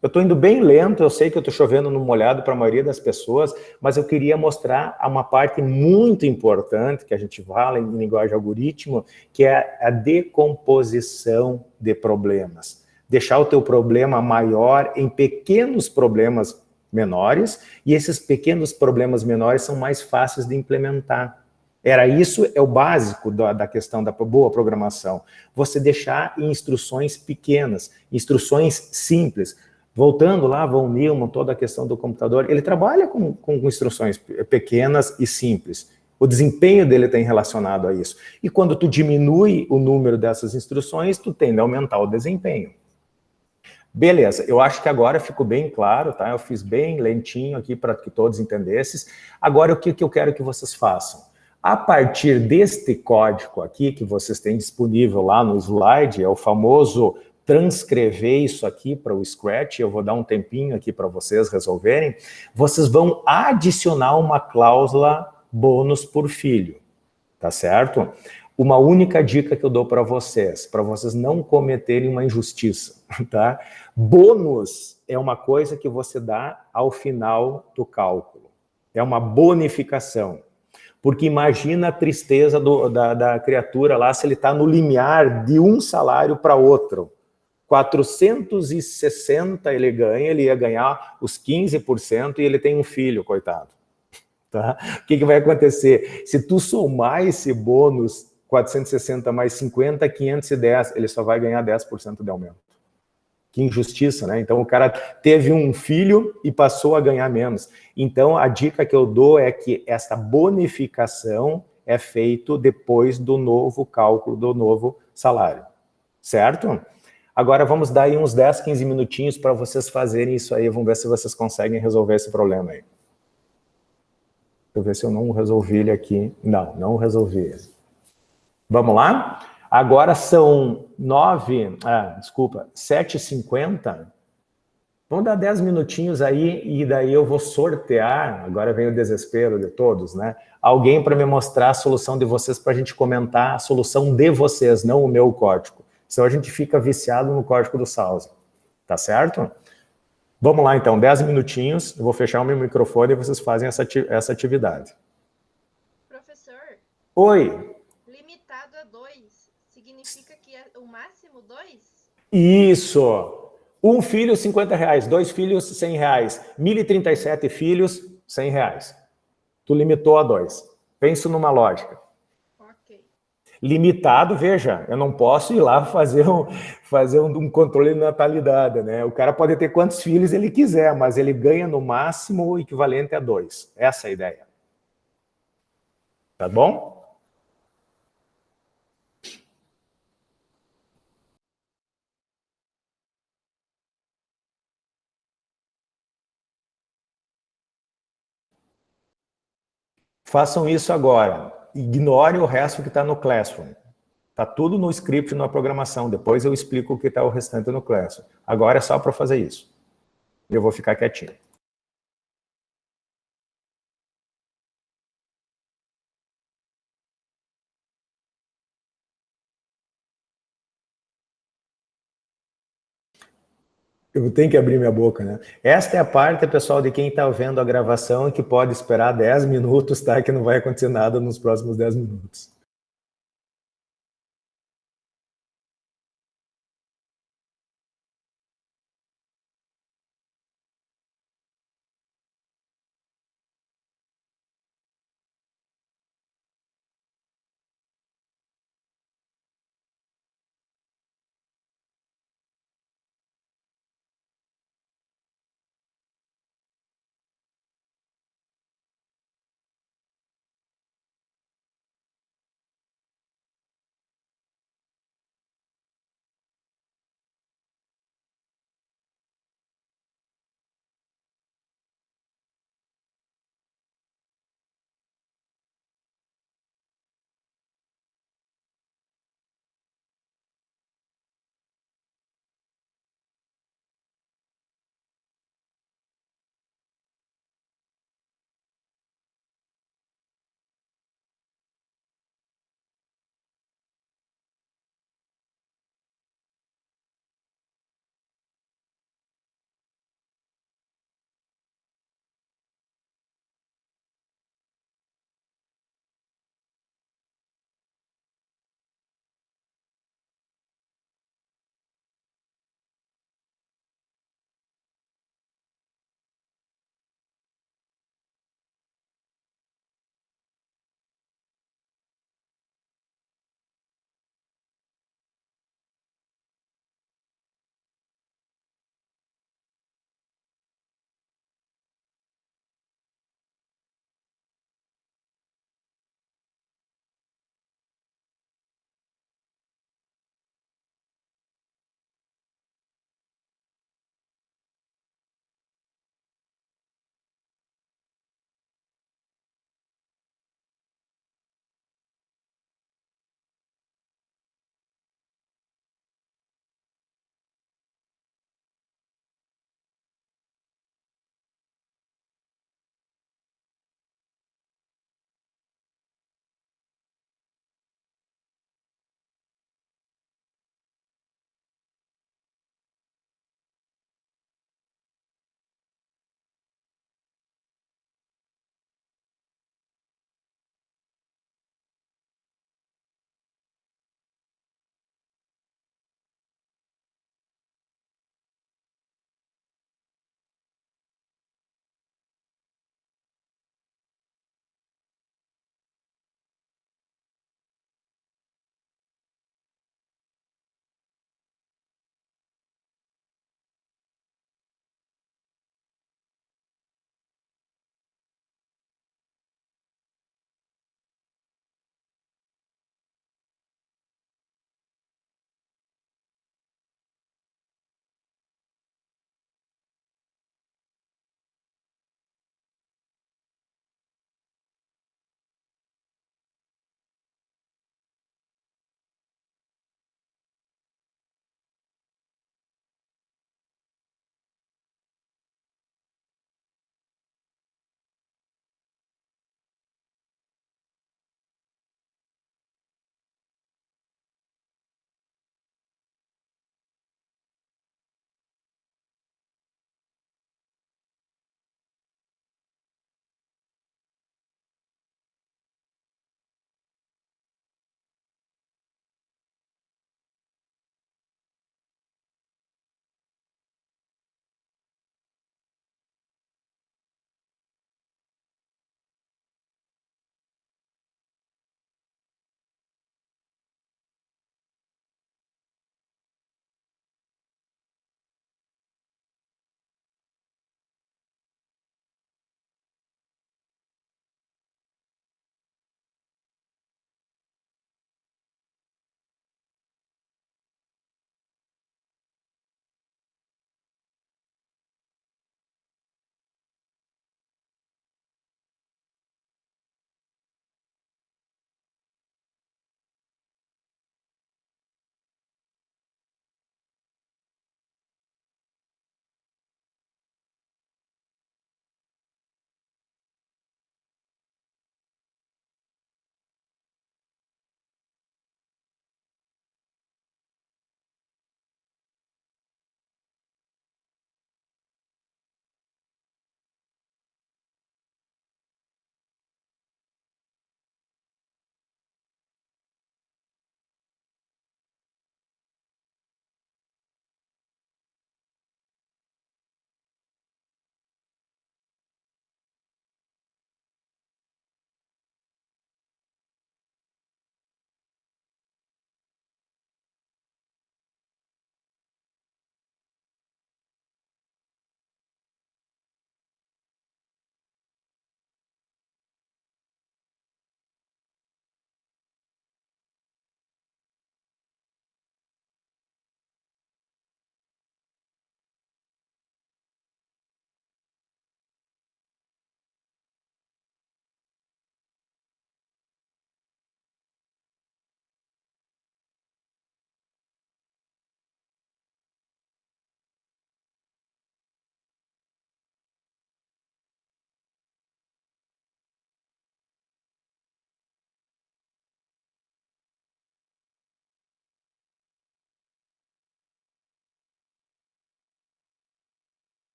Eu estou indo bem lento, eu sei que eu estou chovendo no molhado para a maioria das pessoas, mas eu queria mostrar uma parte muito importante que a gente fala em linguagem de algoritmo, que é a decomposição de problemas. Deixar o teu problema maior em pequenos problemas menores, e esses pequenos problemas menores são mais fáceis de implementar. Isso é o básico da questão da boa programação. Você deixar em instruções pequenas, instruções simples. Voltando lá, Von Neumann, toda a questão do computador, ele trabalha com instruções pequenas e simples. O desempenho dele tem relacionado a isso. E quando tu diminui o número dessas instruções, tu tende a aumentar o desempenho. Beleza, eu acho que agora ficou bem claro, tá? Eu fiz bem lentinho aqui para que todos entendessem. Agora, o que eu quero que vocês façam? A partir deste código aqui, que vocês têm disponível lá no slide, é o famoso transcrever isso aqui para o Scratch, eu vou dar um tempinho aqui para vocês resolverem, vocês vão adicionar uma cláusula bônus por filho, tá certo? Uma única dica que eu dou para vocês não cometerem uma injustiça, tá? Bônus é uma coisa que você dá ao final do cálculo. É uma bonificação. Porque imagina a tristeza da criatura lá, se ele está no limiar de um salário para outro. 460 ele ganha, ele ia ganhar os 15% e ele tem um filho, coitado. Tá? O que vai acontecer? Se tu somar esse bônus 460 mais 50, 510, ele só vai ganhar 10% de aumento. Que injustiça, né? Então, o cara teve um filho e passou a ganhar menos. Então, a dica que eu dou é que essa bonificação é feita depois do novo cálculo, do novo salário. Certo? Agora, vamos dar aí uns 10, 15 minutinhos para vocês fazerem isso aí. Vamos ver se vocês conseguem resolver esse problema aí. Deixa eu ver se eu não resolvi ele aqui. Não resolvi ele. Vamos lá? Agora são 7h50. Vamos dar 10 minutinhos aí e daí eu vou sortear, agora vem o desespero de todos, né? Alguém para me mostrar a solução de vocês para a gente comentar a solução de vocês, não o meu código. Senão a gente fica viciado no código do Salsa. Tá certo? Vamos lá então, 10 minutinhos, eu vou fechar o meu microfone e vocês fazem essa atividade. Professor? Oi. Limitado a 2, significa que é o máximo 2? Isso! Um filho, R$50. 2 filhos, R$100. 1.037 filhos, R$100. Tu limitou a 2. Pensa numa lógica. Ok. Limitado, veja, eu não posso ir lá fazer um controle de natalidade, né? O cara pode ter quantos filhos ele quiser, mas ele ganha no máximo o equivalente a 2. Essa é a ideia. Tá bom? Façam isso agora. Ignore o resto que está no Classroom. Está tudo no script, na programação. Depois eu explico o que está o restante no Classroom. Agora é só para fazer isso. Eu vou ficar quietinho. Eu tenho que abrir minha boca, né? Esta é a parte, pessoal, de quem está vendo a gravação e que pode esperar 10 minutos, tá? Que não vai acontecer nada nos próximos 10 minutos.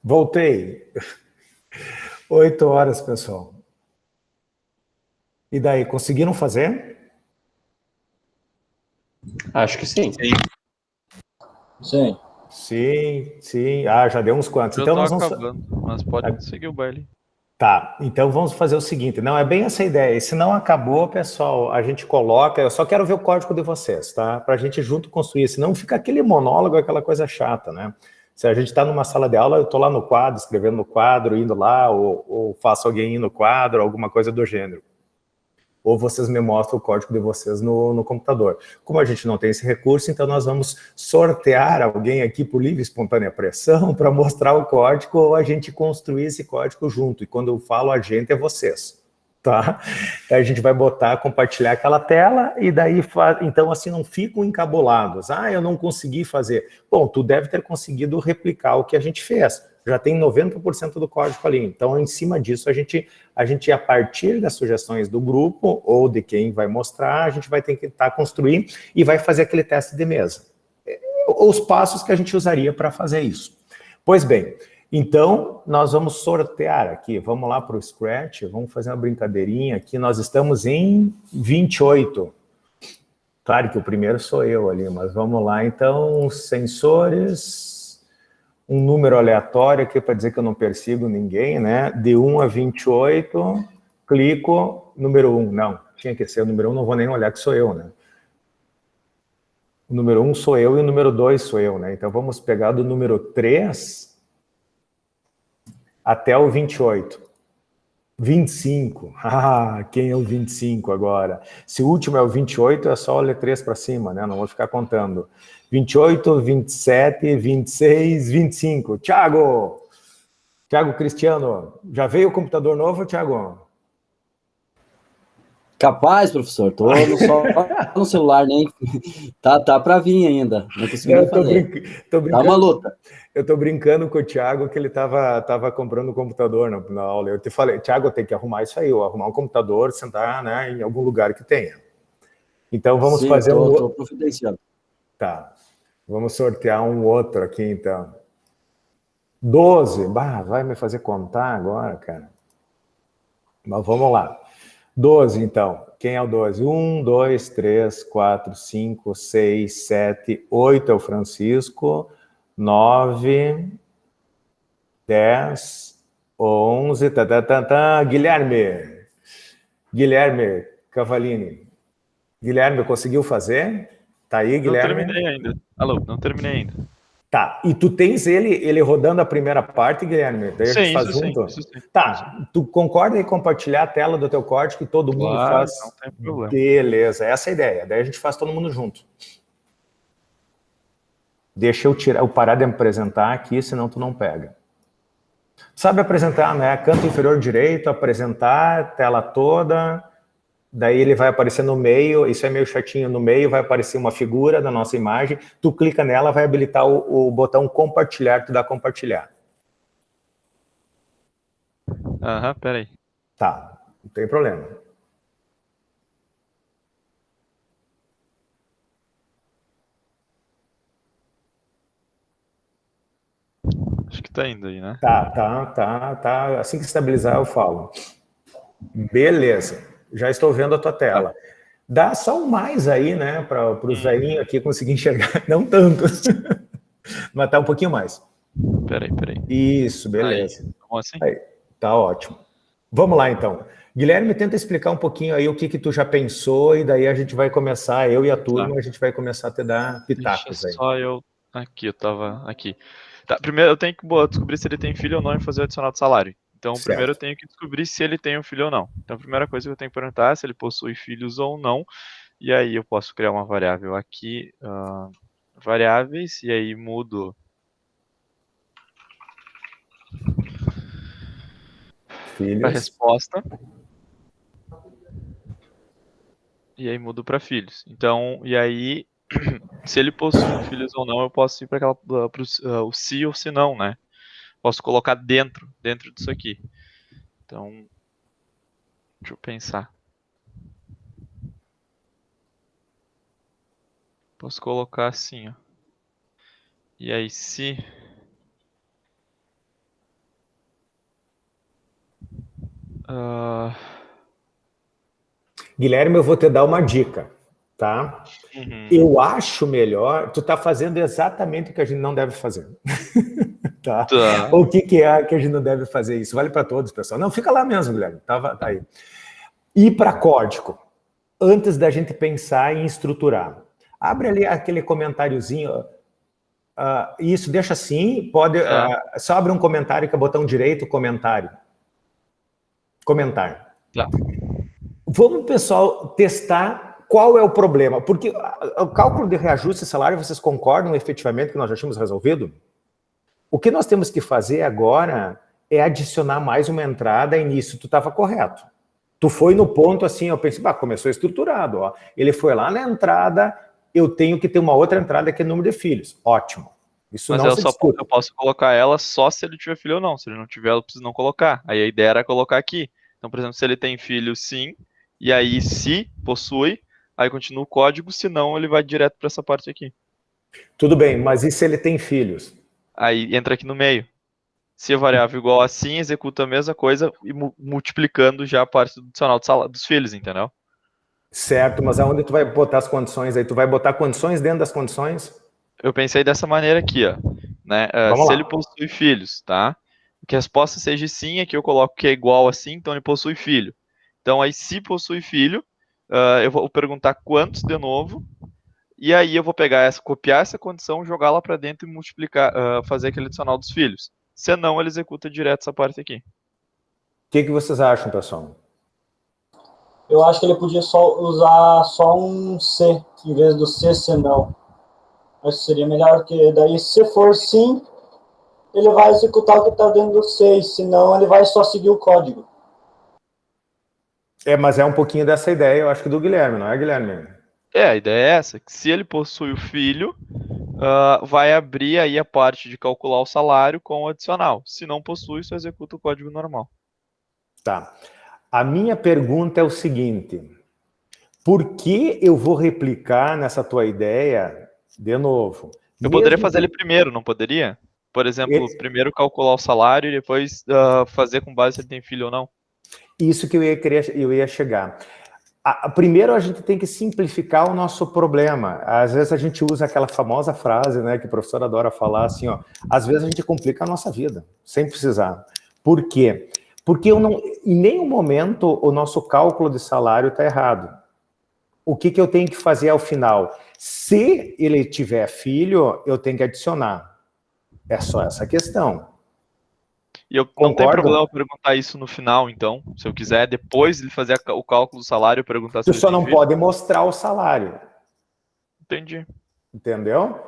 Voltei. 8 horas, pessoal. E daí, conseguiram fazer? Acho que sim. Sim. Sim. Ah, já deu uns quantos. Eu Então tô nós vamos... acabando, mas pode seguir o baile. Tá, então vamos fazer o seguinte. Não, é bem essa ideia. E se não acabou, pessoal, a gente coloca... Eu só quero ver o código de vocês, tá? Pra gente junto construir. Senão fica aquele monólogo, aquela coisa chata, né? Se a gente está numa sala de aula, eu tô lá no quadro, escrevendo no quadro, indo lá, ou faço alguém ir no quadro, alguma coisa do gênero. Ou vocês me mostram o código de vocês no computador. Como a gente não tem esse recurso, então nós vamos sortear alguém aqui por livre e espontânea pressão para mostrar o código ou a gente construir esse código junto. E quando eu falo a gente, é vocês, tá? Então a gente vai botar, compartilhar aquela tela e daí, então assim, não ficam encabulados. Ah, eu não consegui fazer. Bom, tu deve ter conseguido replicar o que a gente fez. Já tem 90% do código ali. Então, em cima disso, a gente, a partir das sugestões do grupo ou de quem vai mostrar, a gente vai tentar construir e vai fazer aquele teste de mesa. Os passos que a gente usaria para fazer isso. Pois bem, então, nós vamos sortear aqui. Vamos lá para o Scratch, vamos fazer uma brincadeirinha aqui. Nós estamos em 28. Claro que o primeiro sou eu ali, mas vamos lá. Então, sensores... Um número aleatório aqui para dizer que eu não persigo ninguém, né? De 1 a 28, clico, número 1. Não, tinha que ser o número 1, não vou nem olhar que sou eu, né? O número 1 sou eu e o número 2 sou eu, né? Então vamos pegar do número 3 até o 28. 25. Ah, quem é o 25 agora? Se o último é o 28, é só ler 3 para cima, né? Não vou ficar contando. 28, 27, 26, 25. Thiago Cristiano, já veio o computador novo, Thiago? Capaz, professor. Tô só no celular, nem... Tá para vir ainda. Não consegui nem fazer. Tô brincando. Tá uma luta. Eu tô brincando com o Thiago que ele tava comprando um computador na aula. Eu te falei, Thiago, tem que arrumar isso aí, arrumar um computador, sentar, né, em algum lugar que tenha. Então vamos fazer tô providenciando. Tá. Vamos sortear um outro aqui, então. 12. Bah, vai me fazer contar agora, cara. Mas vamos lá. 12, então. Quem é o 12? 1, 2, 3, 4, 5, 6, 7, 8 é o Francisco. 9, 10, 11, Guilherme Cavalini. Guilherme, conseguiu fazer? Tá aí, Guilherme? Não terminei ainda. Alô, não terminei ainda. Tá, e tu tens ele rodando a primeira parte, Guilherme? Daí a gente faz junto? Isso sim. Tá, tu concorda em compartilhar a tela do teu código que todo mundo faz? Não tem problema. Beleza, essa é a ideia. Daí a gente faz todo mundo junto. Deixa eu parar de me apresentar aqui, senão tu não pega. Sabe apresentar, né? Canto inferior direito, apresentar, tela toda... Daí ele vai aparecer no meio, isso é meio chatinho, no meio vai aparecer uma figura da nossa imagem, tu clica nela, vai habilitar o botão compartilhar, tu dá compartilhar. Aham, peraí. Tá, não tem problema. Acho que tá indo aí, né? Tá. Assim que estabilizar eu falo. Beleza, já estou vendo a tua tela. Dá só um mais aí, né, para os velhinhos aqui conseguir enxergar, não tantos, mas tá um pouquinho mais. Peraí. Isso, beleza. Aí, como assim? Aí, tá ótimo. Vamos lá, então. Guilherme, tenta explicar um pouquinho aí o que tu já pensou e daí a gente vai começar, eu e a turma, a gente vai começar a te dar pitacos Deixa aí. só eu... Aqui, eu tava aqui. Tá, primeiro eu tenho que descobrir se ele tem filho ou não e fazer o adicional de salário. Então, Certo. primeiro eu tenho que descobrir se ele tem um filho ou não. Então, a primeira coisa que eu tenho que perguntar é se ele possui filhos ou não. E aí eu posso criar uma variável aqui, variáveis, e aí mudo a resposta. E aí mudo para filhos. Então, e aí, se ele possui filhos ou não, eu posso ir para o se ou se não, né? Posso colocar dentro disso aqui. Então, deixa eu pensar. Posso colocar assim, ó. E aí, se Guilherme, eu vou te dar uma dica, tá? Eu acho melhor... Tu tá fazendo exatamente o que a gente não deve fazer. Tá? O que é que a gente não deve fazer isso? Vale para todos, pessoal. Não, fica lá mesmo, Guilherme. Tá aí. Ir para código. Antes da gente pensar em estruturar. Abre ali aquele comentáriozinho. Isso, deixa assim. Pode, só abre um comentário que é botão direito, comentário. Comentar. Tá. Vamos, pessoal, testar qual é o problema. Porque o cálculo de reajuste de salário, vocês concordam efetivamente que nós já tínhamos resolvido? O que nós temos que fazer agora é adicionar mais uma entrada, e nisso tu estava correto. Tu foi no ponto assim, eu pensei, começou estruturado, ó. Ele foi lá na entrada, eu tenho que ter uma outra entrada que é número de filhos. Ótimo. Isso mas não eu posso colocar ela só se ele tiver filho ou não. Se ele não tiver, eu preciso não colocar. Aí a ideia era colocar aqui. Então, por exemplo, se ele tem filho, sim, e aí se possui, aí continua o código, senão ele vai direto para essa parte aqui. Tudo bem, mas e se ele tem filhos? Aí entra aqui no meio. Se a variável igual a sim, executa a mesma coisa e multiplicando já a parte do adicional dos filhos, entendeu? Certo, mas aonde tu vai botar as condições aí? Tu vai botar condições dentro das condições? Eu pensei dessa maneira aqui, ó. Né? Se ele possui filhos, tá? Que a resposta seja sim, aqui eu coloco que é igual a sim, então ele possui filho. Então aí, se possui filho, eu vou perguntar quantos de novo, e aí eu vou pegar copiar essa condição, jogar lá para dentro e multiplicar, fazer aquele adicional dos filhos. Se não, ele executa direto essa parte aqui. O que vocês acham, pessoal? Eu acho que ele podia usar só um C, em vez do C, senão. Acho que seria melhor, porque daí, se for sim, ele vai executar o que está dentro do C, senão ele vai só seguir o código. Mas é um pouquinho dessa ideia, eu acho que do Guilherme, não é, Guilherme? A ideia é essa, que se ele possui o filho, vai abrir aí a parte de calcular o salário com o adicional. Se não possui, só executa o código normal. Tá. A minha pergunta é o seguinte: por que eu vou replicar nessa tua ideia de novo? Eu poderia fazer ele primeiro, não poderia? Por exemplo, primeiro calcular o salário e depois fazer com base se ele tem filho ou não. Isso que eu ia chegar. Primeiro, a gente tem que simplificar o nosso problema. Às vezes a gente usa aquela famosa frase, né, que o professor adora falar, assim, ó, às vezes a gente complica a nossa vida, sem precisar. Por quê? Porque em nenhum momento o nosso cálculo de salário está errado. O que eu tenho que fazer ao final? Se ele tiver filho, eu tenho que adicionar. É só essa questão. E eu não tem problema perguntar isso no final, então. Se eu quiser, depois de fazer o cálculo do salário, perguntar se tu só não pode mostrar o salário. Entendi. Entendeu?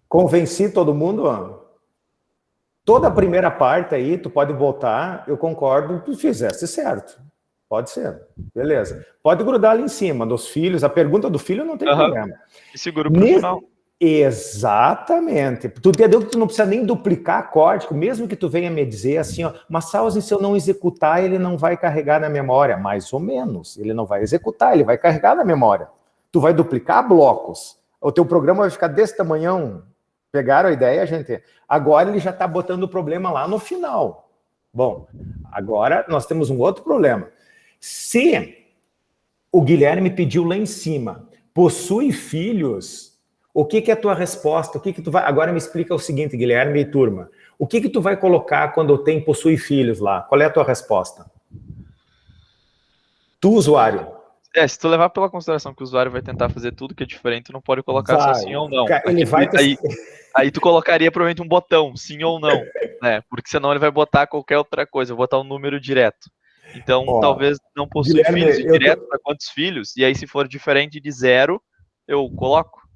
Convenci todo mundo? Toda a primeira parte aí, tu pode botar, eu concordo, tu fizeste certo. Pode ser. Beleza. Pode grudar ali em cima, dos filhos. A pergunta do filho não tem problema. E segura pro final. Exatamente. Tu entendeu que tu não precisa nem duplicar código, mesmo que tu venha me dizer assim, ó, mas Sausen, se eu não executar, ele não vai carregar na memória. Mais ou menos. Ele não vai executar, ele vai carregar na memória. Tu vai duplicar blocos. O teu programa vai ficar desse tamanhão. Pegaram a ideia, gente? Agora ele já está botando o problema lá no final. Bom, agora nós temos um outro problema. Se o Guilherme pediu lá em cima, possui filhos... O que é a tua resposta? O que tu vai... Agora me explica o seguinte, Guilherme e turma. O que tu vai colocar quando possui filhos lá? Qual é a tua resposta? Tu, usuário. Se tu levar pela consideração que o usuário vai tentar fazer tudo que é diferente, tu não pode colocar só sim ou não. Ele vai aí tu colocaria provavelmente um botão, sim ou não. Né? Porque senão ele vai botar qualquer outra coisa, botar um número direto. Então, talvez não possui filhos direto para quantos filhos, e aí se for diferente de 0, eu coloco.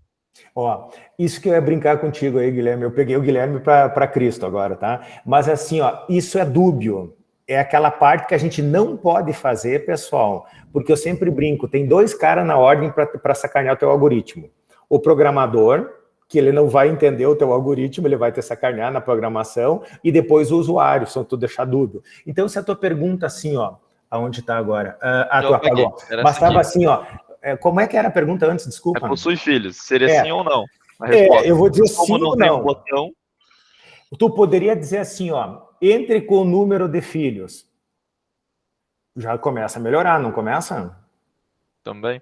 Isso que eu ia brincar contigo aí, Guilherme. Eu peguei o Guilherme para Cristo agora, tá? Mas assim, isso é dúbio. É aquela parte que a gente não pode fazer, pessoal. Porque eu sempre brinco, tem 2 caras na ordem para sacanear o teu algoritmo. O programador, que ele não vai entender o teu algoritmo, ele vai te sacanear na programação, e depois o usuário, só tu deixar dúbio. Então, se a tua pergunta assim, aonde está agora? Tu apagou. Mas estava assim, como é que era a pergunta antes? Desculpa. Possui filhos. Seria sim ou não? A resposta. Eu vou dizer sim ou não. Um botão... Tu poderia dizer assim, entre com o número de filhos. Já começa a melhorar, não começa? Também.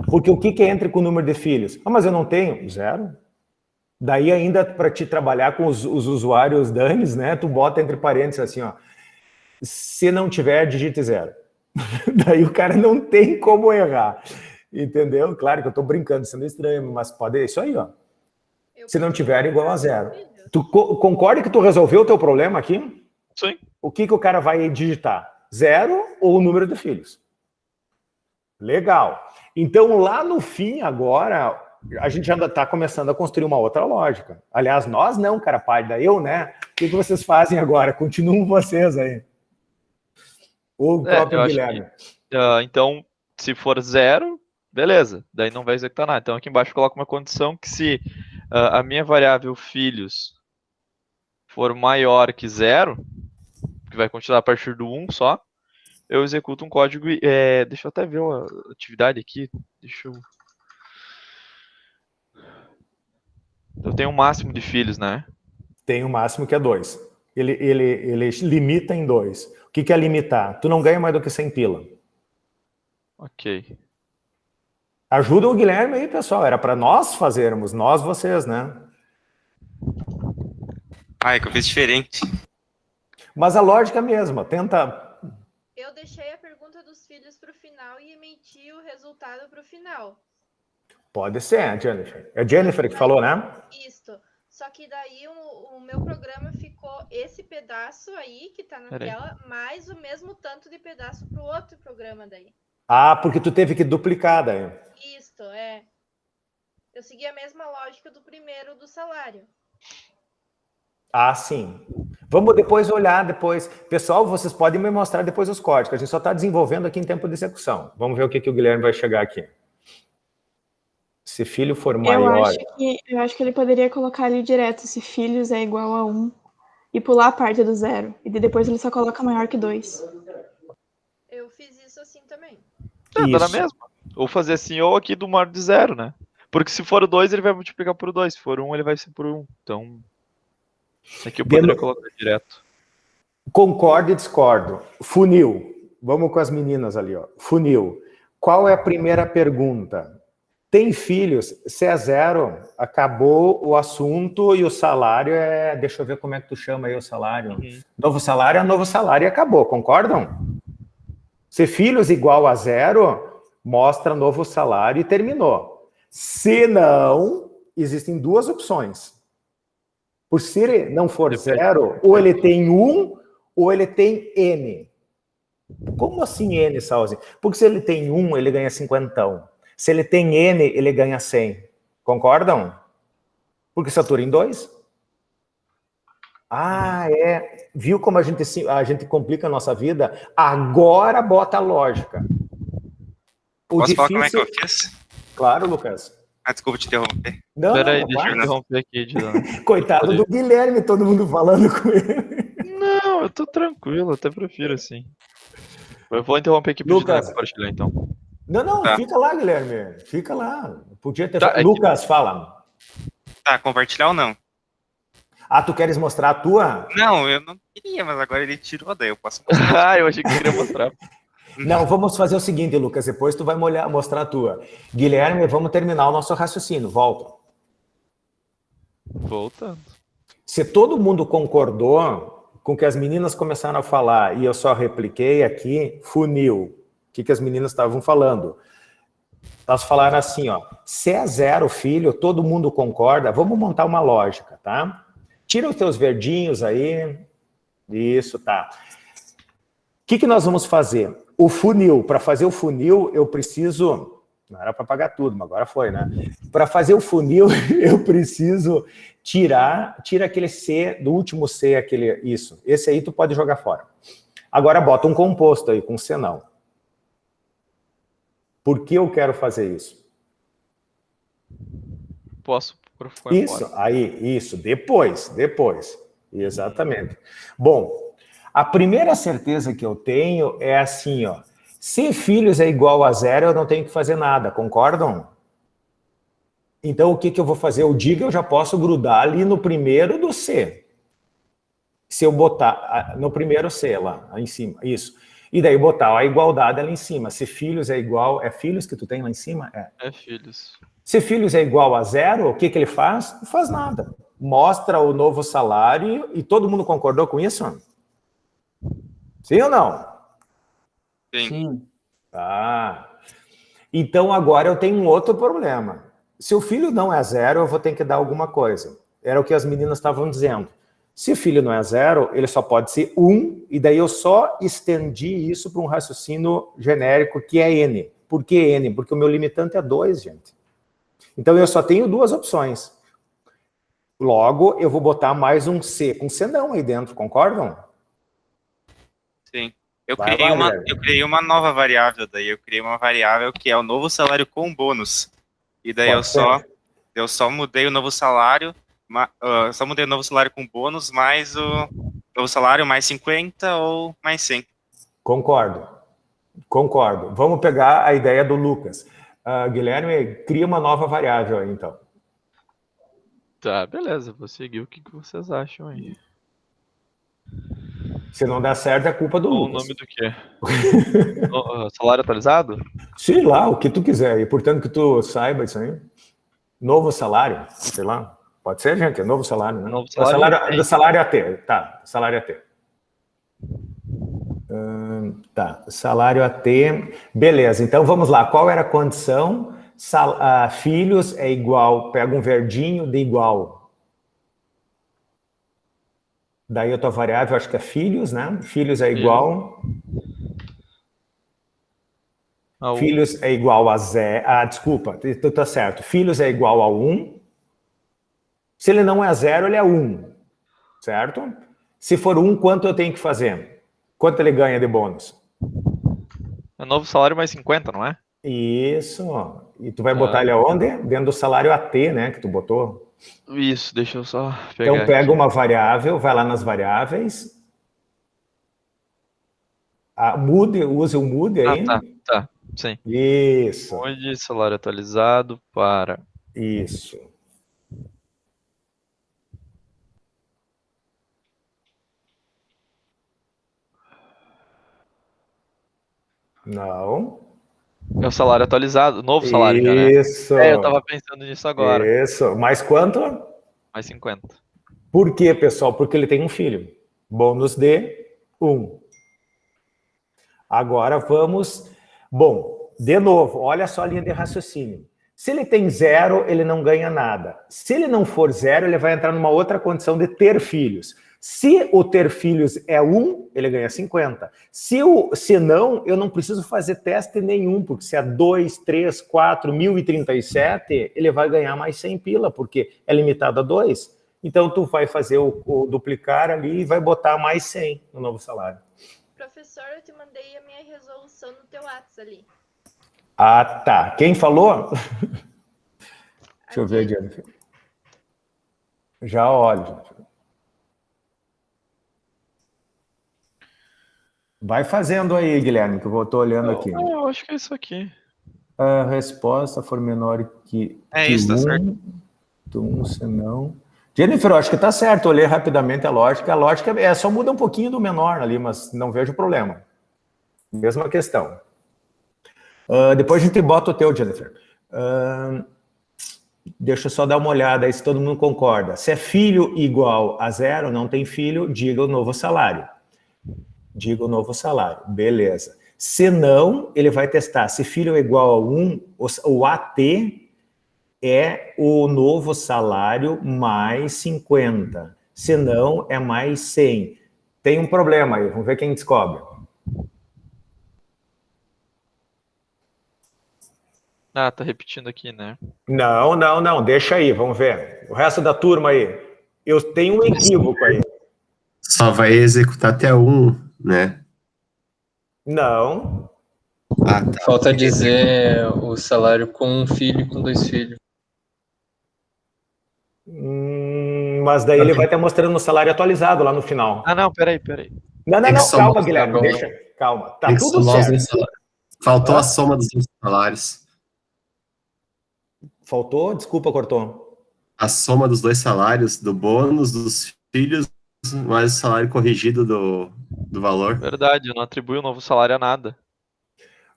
Porque o que entra com o número de filhos? Ah, mas eu não tenho. 0. Daí ainda para te trabalhar com os usuários DANES, né? Tu bota entre parênteses assim, ó. Se não tiver, digite 0. Daí o cara não tem como errar. Entendeu? Claro que eu tô brincando, sendo estranho, mas pode... É isso aí, ó. Se não tiver, igual a 0. Tu concorda que tu resolveu o teu problema aqui? Sim. O que o cara vai digitar? 0 ou o número de filhos? Legal. Então, lá no fim, agora, a gente já está começando a construir uma outra lógica. Aliás, nós não, cara pálida, eu, né? O que vocês fazem agora? Continuam vocês aí. O próprio Guilherme. Então, se for 0, beleza. Daí não vai executar nada. Então, aqui embaixo eu coloco uma condição que se a minha variável filhos for maior que 0, que vai continuar a partir do 1 só, eu executo um código. Deixa eu até ver a atividade aqui. Eu tenho um máximo de filhos, né? Tem um máximo que é 2. Ele limita em 2. O que é limitar? Tu não ganha mais do que 100 pila. Ok. Ajuda o Guilherme aí, pessoal. Era para nós fazermos, nós, vocês, né? É que eu fiz diferente. Mas a lógica é a mesma. Tenta... Eu deixei a pergunta dos filhos para o final e emiti o resultado para o final. Pode ser, Jennifer. É a Jennifer que falou, né? Isso. Só que daí o meu programa ficou esse pedaço aí, que tá na tela, mais o mesmo tanto de pedaço pro outro programa daí. Ah, porque tu teve que duplicar daí. Isso, é. Eu segui a mesma lógica do primeiro do salário. Ah, sim. Vamos depois olhar depois. Pessoal, vocês podem me mostrar depois os códigos. A gente só está desenvolvendo aqui em tempo de execução. Vamos ver o que o Guilherme vai chegar aqui. Se filho for maior... Eu acho que ele poderia colocar ali direto se filhos é igual a 1 e pular a parte do 0. E depois ele só coloca maior que 2. Eu fiz isso assim também. Tá na mesma. Ou fazer assim, ou aqui do maior de 0, né? Porque se for o 2, ele vai multiplicar por 2. Se for 1, ele vai ser por 1. Então, aqui eu poderia colocar direto. Concordo e discordo. Funil. Vamos com as meninas ali, ó. Funil. Qual é a primeira pergunta? Tem filhos? Se é 0, acabou o assunto e o salário é... Deixa eu ver como é que tu chama aí o salário. Novo salário é novo salário e acabou, concordam? Se filhos igual a 0, mostra novo salário e terminou. Se não, existem duas opções. Por se ele não for 0, ou ele tem 1, ou ele tem N. Como assim N, Salzinho? Porque se ele tem 1, ele ganha 50. Se ele tem N, ele ganha 100. Concordam? Porque satura em 2. Ah, é. Viu como a gente complica a nossa vida? Agora bota a lógica. Posso falar como é que eu fiz? Claro, Lucas. Desculpa te interromper. Não, Peraí, deixa eu interromper aqui, Dylan. Coitado do Guilherme, todo mundo falando com ele. Não, eu tô tranquilo, eu até prefiro assim. Eu vou interromper aqui pro Dylan compartilhar, então. Não, fica lá, Guilherme. Fica lá. Podia ter... Tá, Lucas, fala. Tá, compartilhar ou não? Ah, tu queres mostrar a tua? Não, eu não queria, mas agora ele tirou, daí eu posso mostrar. Eu achei que queria mostrar. Não, vamos fazer o seguinte, Lucas, depois tu vai mostrar a tua. Guilherme, vamos terminar o nosso raciocínio. Volta. Voltando. Se todo mundo concordou com o que as meninas começaram a falar e eu só repliquei aqui, funil. O que as meninas estavam falando? Elas falaram assim, ó, se é 0 filho, todo mundo concorda, vamos montar uma lógica, tá? Tira os teus verdinhos aí. Isso, tá. O que nós vamos fazer? O funil, para fazer o funil, eu preciso... Não era para pagar tudo, mas agora foi, né? Para fazer o funil, eu preciso tira aquele C, do último C, isso. Esse aí tu pode jogar fora. Agora bota um composto aí, com C não. Por que eu quero fazer isso? Posso fora. Isso, aí, isso, depois. Exatamente. Bom, a primeira certeza que eu tenho é assim, ó. Se filhos é igual a 0, eu não tenho que fazer nada, concordam? Então, o que eu vou fazer? O diga eu já posso grudar ali no primeiro do C. Se eu botar no primeiro C lá em cima, isso. E daí botar a igualdade ali em cima. Se filhos é igual... É filhos que tu tem lá em cima? É filhos. Se filhos é igual a 0, o que ele faz? Não faz nada. Mostra o novo salário e todo mundo concordou com isso? Sim ou não? Sim. Tá. Então agora eu tenho um outro problema. Se o filho não é 0, eu vou ter que dar alguma coisa. Era o que as meninas estavam dizendo. Se o filho não é 0, ele só pode ser 1, e daí eu só estendi isso para um raciocínio genérico que é N. Por que N? Porque o meu limitante é 2, gente. Então eu só tenho 2 opções. Logo, eu vou botar mais um C com senão aí dentro, concordam? Sim. Eu criei uma nova variável daí. Eu criei uma variável que é o novo salário com bônus. E daí eu só mudei o novo salário, só mudei o novo salário com bônus, mais o novo salário mais 50 ou mais 100. Concordo. Vamos pegar a ideia do Lucas. Guilherme, cria uma nova variável aí, então. Tá, beleza. Vou seguir o que vocês acham aí. Se não der certo, é culpa do Lucas. O nome do quê? Salário atualizado? Sei lá, o que tu quiser. E portanto que tu saiba isso aí. Novo salário, sei lá. Pode ser, gente, é novo salário, né? Novo salário, do salário AT. Tá, salário AT. Tá, salário AT. Beleza, então vamos lá. Qual era a condição? Filhos é igual, pega um verdinho de igual. Daí a tua variável, acho que é filhos, né? Filhos é igual... Filhos é igual a 0... desculpa, tu tá certo. Filhos é igual a 1. Se ele não é 0, ele é 1. Certo? Se for 1, quanto eu tenho que fazer? Quanto ele ganha de bônus? É novo salário mais 50, não é? Isso. E tu vai botar ele aonde? Dentro do salário AT, né? Que tu botou. Isso, deixa eu só pegar. Então pega aqui uma variável, vai lá nas variáveis. Use o mude aí. Tá. Sim. Isso. Onde salário atualizado para... Isso. Não. É o salário atualizado, novo salário já, né? Isso. Eu tava pensando nisso agora. Isso. Mais quanto? Mais 50. Por quê, pessoal? Porque ele tem um filho. Bônus de 1. Agora vamos... Bom, de novo, olha só a linha de raciocínio. Se ele tem 0, ele não ganha nada. Se ele não for 0, ele vai entrar numa outra condição de ter filhos. Se o ter filhos é 1, ele ganha 50. Se não, eu não preciso fazer teste nenhum, porque se é 2, 3, 4, 1037, ele vai ganhar mais 100 pila, porque é limitado a 2. Então, tu vai fazer o duplicar ali e vai botar mais 100 no novo salário. Professor, eu te mandei a minha resolução no teu WhatsApp ali. Ah, tá. Quem falou? Deixa eu ver, Jennifer. Já olho. Vai fazendo aí, Guilherme, que eu estou olhando aqui. Eu acho que é isso aqui. A resposta for menor que isso, tá certo. Senão... Jennifer, eu acho que está certo. Eu olhei rapidamente a lógica. A lógica só muda um pouquinho do menor ali, mas não vejo problema. Mesma questão. Depois a gente bota o teu, Jennifer. Deixa eu só dar uma olhada aí se todo mundo concorda. Se é filho igual a 0, não tem filho, diga o novo salário. Diga o novo salário. Beleza. Se não, ele vai testar. Se filho é igual a 1, o AT é o novo salário mais 50. Se não, é mais 100. Tem um problema aí. Vamos ver quem descobre. Tá repetindo aqui, né? Não. Deixa aí, vamos ver. O resto da turma aí. Eu tenho um equívoco aí. Só vai executar até 1, né? Não. Tá. Falta dizer o salário com um filho e com 2 filhos. Mas daí ele vai estar mostrando o salário atualizado lá no final. Não, peraí. Não, calma, Guilherme, deixa. Calma, tá tudo certo. Faltou a soma dos dois salários. Faltou? Desculpa, cortou. A soma dos 2 salários, do bônus dos filhos, mais o salário corrigido do valor. Verdade, eu não atribuí o novo salário a nada.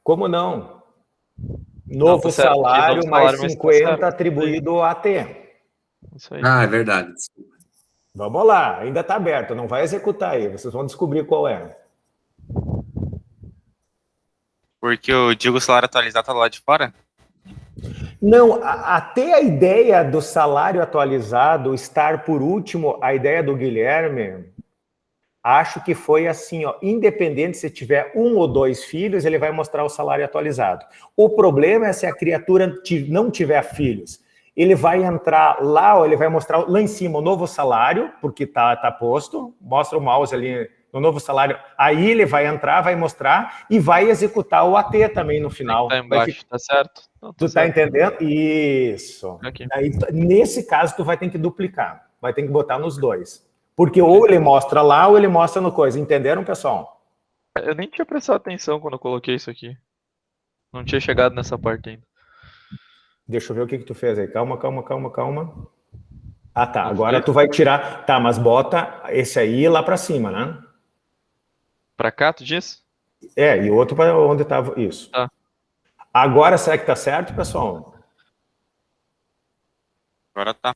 Como não? Não, Novo tá certo, aqui, salário novo mais salário, mas tá 50 certo. atribuído ao AT. Isso aí. Ah, é verdade. Desculpa. Vamos lá, ainda está aberto, não vai executar aí, vocês vão descobrir qual é. Porque eu digo o salário atualizado tá lá de fora? Não, até a ideia do salário atualizado estar por último, a ideia do Guilherme, acho que foi assim, ó, independente se tiver 1 ou 2 filhos, ele vai mostrar o salário atualizado. O problema é se a criatura não tiver filhos. Ele vai entrar lá, ó, ele vai mostrar lá em cima o novo salário, porque tá posto, mostra o mouse ali no novo salário, aí ele vai entrar, vai mostrar e vai executar o AT também no final. Tá embaixo, tá certo? Não, Tu tá entendendo? Isso. Aqui. Aí, nesse caso, tu vai ter que duplicar. Vai ter que botar nos dois. Porque ou ele mostra lá, ou ele mostra no coisa. Entenderam, pessoal? Eu nem tinha prestado atenção quando eu coloquei isso aqui. Não tinha chegado nessa parte ainda. Deixa eu ver o que tu fez aí. Calma. Ah, tá. Agora tu vai tirar... Tá, mas bota esse aí lá pra cima, né? Pra cá, tu disse? É, e o outro para onde tava... Isso. Tá. Agora, será que tá certo, pessoal? Agora tá.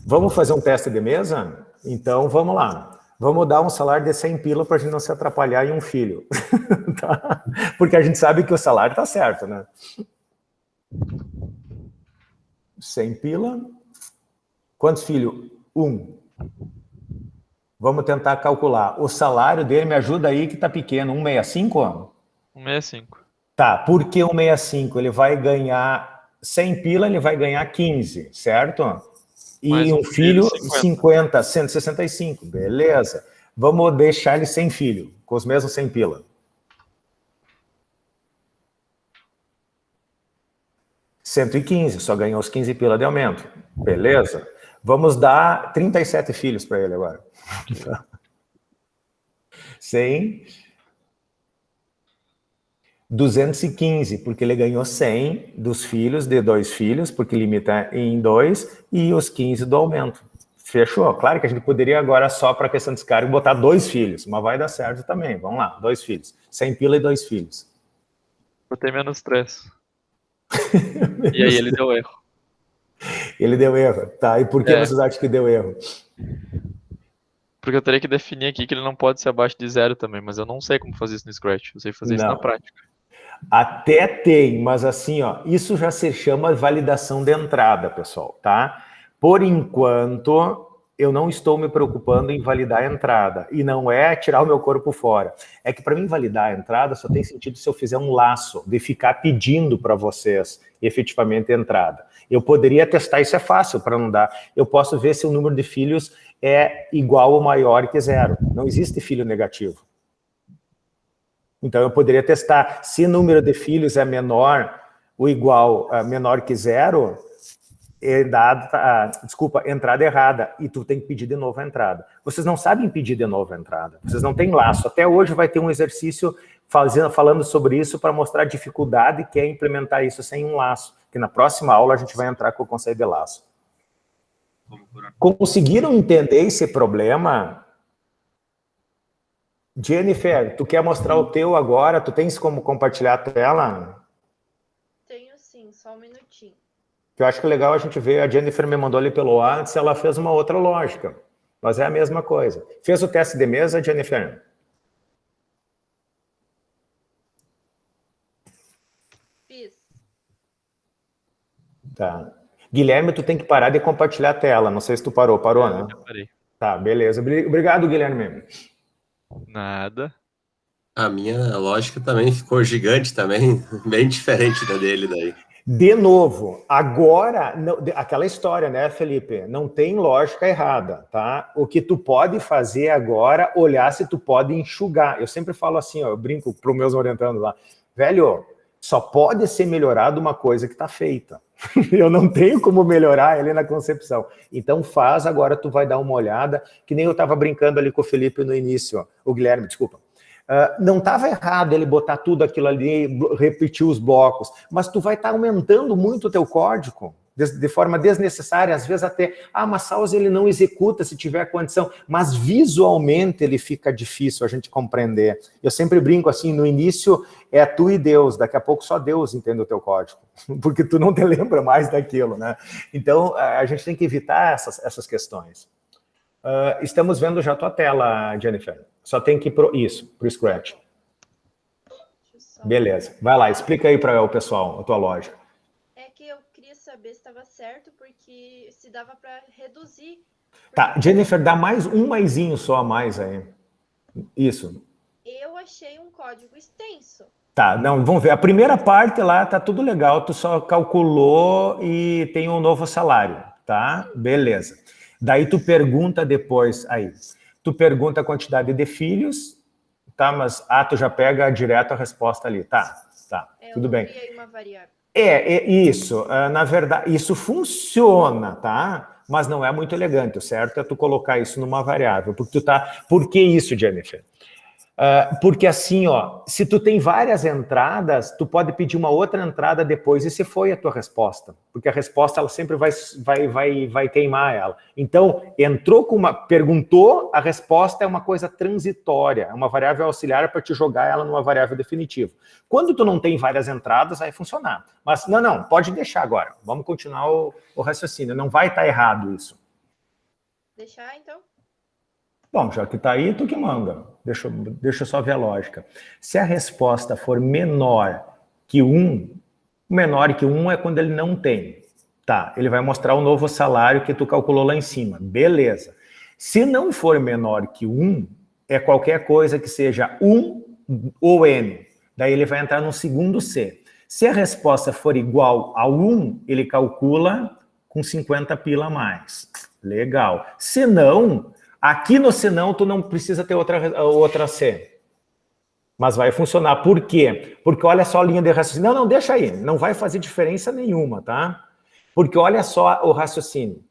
Vamos fazer um teste de mesa? Então, vamos lá. Vamos dar um salário de 100 pila para a gente não se atrapalhar em um filho. Tá? Porque a gente sabe que o salário tá certo, né? 100 pila. Quantos filhos? 1. Vamos tentar calcular. O salário dele, me ajuda aí que tá pequeno. 1,65? 1,65. Tá, por que 1,65? Ele vai ganhar 100 pila, ele vai ganhar 15, certo? E mais um filho, 50, 165, beleza. Vamos deixar ele sem filho, com os mesmos 100 pila. R$115, só ganhou os 15 pila de aumento. Beleza. Vamos dar 37 filhos para ele agora. 100, 215, porque ele ganhou 100 dos filhos, de 2 filhos, porque limita em 2, e os 15 do aumento. Fechou? Claro que a gente poderia agora, só para a questão de descarga, botar 2 filhos, mas vai dar certo também. Vamos lá, 2 filhos. 100 pila e 2 filhos. Botei -3. E aí ele deu erro. Ele deu erro, tá? E por que vocês acham que deu erro? Porque eu teria que definir aqui que ele não pode ser abaixo de 0 também, mas eu não sei como fazer isso no Scratch, eu sei fazer isso na prática. Até tem, mas assim, ó, isso já se chama validação de entrada, pessoal, tá? Por enquanto, eu não estou me preocupando em validar a entrada, e não é tirar o meu corpo fora. É que para mim validar a entrada só tem sentido se eu fizer um laço, de ficar pedindo para vocês efetivamente a entrada. Eu poderia testar, isso é fácil para não dar. Eu posso ver se o número de filhos é igual ou maior que 0. Não existe filho negativo. Então, eu poderia testar. Se o número de filhos é menor ou igual, menor que 0, é dada, entrada errada. E tu tem que pedir de novo a entrada. Vocês não sabem pedir de novo a entrada. Vocês não têm laço. Até hoje vai ter um exercício falando sobre isso para mostrar a dificuldade que é implementar isso sem um laço. Que na próxima aula a gente vai entrar com o conceito de laço. Conseguiram entender esse problema? Jennifer, tu quer mostrar o teu agora? Tu tens como compartilhar a tela? Tenho sim, só um minutinho. Eu acho que é legal a gente ver, a Jennifer me mandou ali pelo WhatsApp, ela fez uma outra lógica, mas é a mesma coisa. Fez o teste de mesa, Jennifer? Fiz. Tá. Guilherme, tu tem que parar de compartilhar a tela, não sei se tu parou, né? Eu parei. Tá, beleza. Obrigado, Guilherme. Nada. A minha lógica também ficou gigante também, bem diferente da dele daí. De novo, agora, aquela história, né, Felipe? Não tem lógica errada, tá? O que tu pode fazer agora, olhar se tu pode enxugar. Eu sempre falo assim, ó, eu brinco para os meus orientandos lá, velho, só pode ser melhorado uma coisa que está feita. Eu não tenho como melhorar ele na concepção. Então faz, agora tu vai dar uma olhada, que nem eu estava brincando ali com o Felipe no início, ó, o Guilherme, desculpa. Não estava errado ele botar tudo aquilo ali, repetir os blocos, mas tu vai estar aumentando muito o teu código. de forma desnecessária, às vezes até, uma Saus ele não executa se tiver condição, mas visualmente ele fica difícil a gente compreender. Eu sempre brinco assim, no início é tu e Deus, daqui a pouco só Deus entende o teu código, porque tu não te lembra mais daquilo, né? Então, a gente tem que evitar essas questões. Estamos vendo já a tua tela, Jennifer. Só tem que ir pro Scratch. Beleza. Vai lá, explica aí para o pessoal a tua lógica. É que eu queria saber se estava certo, porque se dava para reduzir. Tá, Jennifer, dá mais um maisinho só a mais aí. Isso. Eu achei um código extenso. Tá, não, vamos ver. A primeira parte lá tá tudo legal, tu só calculou e tem um novo salário, tá? Beleza. Daí tu pergunta depois, tu pergunta a quantidade de filhos, tá? Mas, tu já pega direto a resposta ali, tá, tudo bem. Uma variável. Isso, na verdade, isso funciona, tá? Mas não é muito elegante, o certo é tu colocar isso numa variável, porque por que isso, Jennifer? Porque assim, se tu tem várias entradas, tu pode pedir uma outra entrada depois e se foi a tua resposta, porque a resposta ela sempre vai queimar ela. Então, perguntou, a resposta é uma coisa transitória, é uma variável auxiliar para te jogar ela numa variável definitiva. Quando tu não tem várias entradas, vai funcionar. Mas não, pode deixar agora. Vamos continuar o raciocínio, não vai estar errado isso. Deixar, então? Bom, já que está aí, tu que manda. Deixa eu só ver a lógica. Se a resposta for menor que 1, menor que 1 é quando ele não tem. Tá, ele vai mostrar o novo salário que tu calculou lá em cima. Beleza. Se não for menor que 1, é qualquer coisa que seja 1 ou N. Daí ele vai entrar no segundo C. Se a resposta for igual a 1, ele calcula com 50 pila a mais. Legal. Se não... Aqui no senão, tu não precisa ter outra C. Mas vai funcionar. Por quê? Porque olha só a linha de raciocínio. Não, deixa aí. Não vai fazer diferença nenhuma, tá? Porque olha só o raciocínio.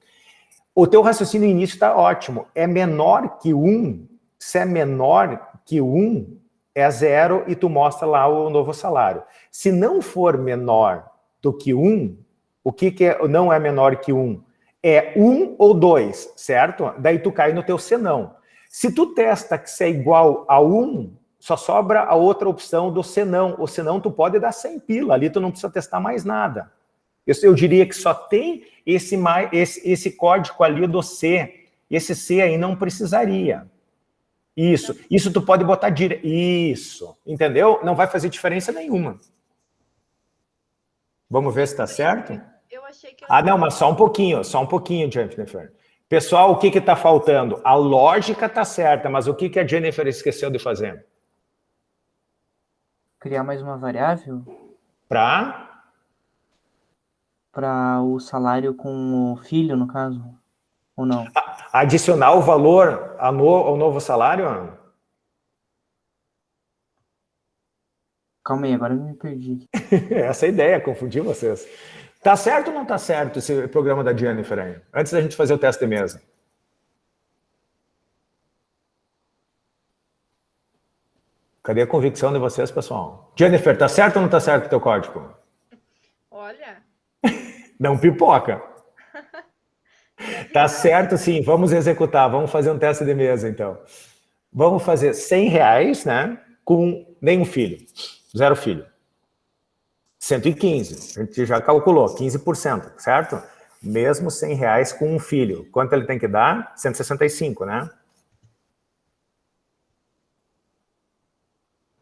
O teu raciocínio no início está ótimo. É menor que 1. Se é menor que 1, é 0 e tu mostra lá o novo salário. Se não for menor do que 1, o que não é menor que 1? É 1 ou 2, certo? Daí tu cai no teu senão. Se tu testa que isso é igual a 1, só sobra a outra opção do senão. O senão tu pode dar 100 pila, ali tu não precisa testar mais nada. Eu diria que só tem esse código ali do C. Esse C aí não precisaria. Isso tu pode botar direto. Isso, entendeu? Não vai fazer diferença nenhuma. Vamos ver se está certo? Eu achei que... não, mas só um pouquinho, Jennifer. Pessoal, o que está faltando? A lógica está certa, mas o que a Jennifer esqueceu de fazer? Criar mais uma variável? Para o salário com o filho, no caso? Ou não? Adicionar o valor ao novo salário? Calma aí, agora eu me perdi. Essa é a ideia, confundi vocês. Tá certo ou não tá certo esse programa da Jennifer aí? Antes da gente fazer o teste de mesa. Cadê a convicção de vocês, pessoal? Jennifer, tá certo ou não tá certo o teu código? Olha. Não pipoca. Tá certo, sim. Vamos executar. Vamos fazer um teste de mesa, então. Vamos fazer R$100, né? Com nenhum filho. 0 filho. 115. A gente já calculou. 15%, certo? Mesmo R$100 com um filho. Quanto ele tem que dar? 165, né?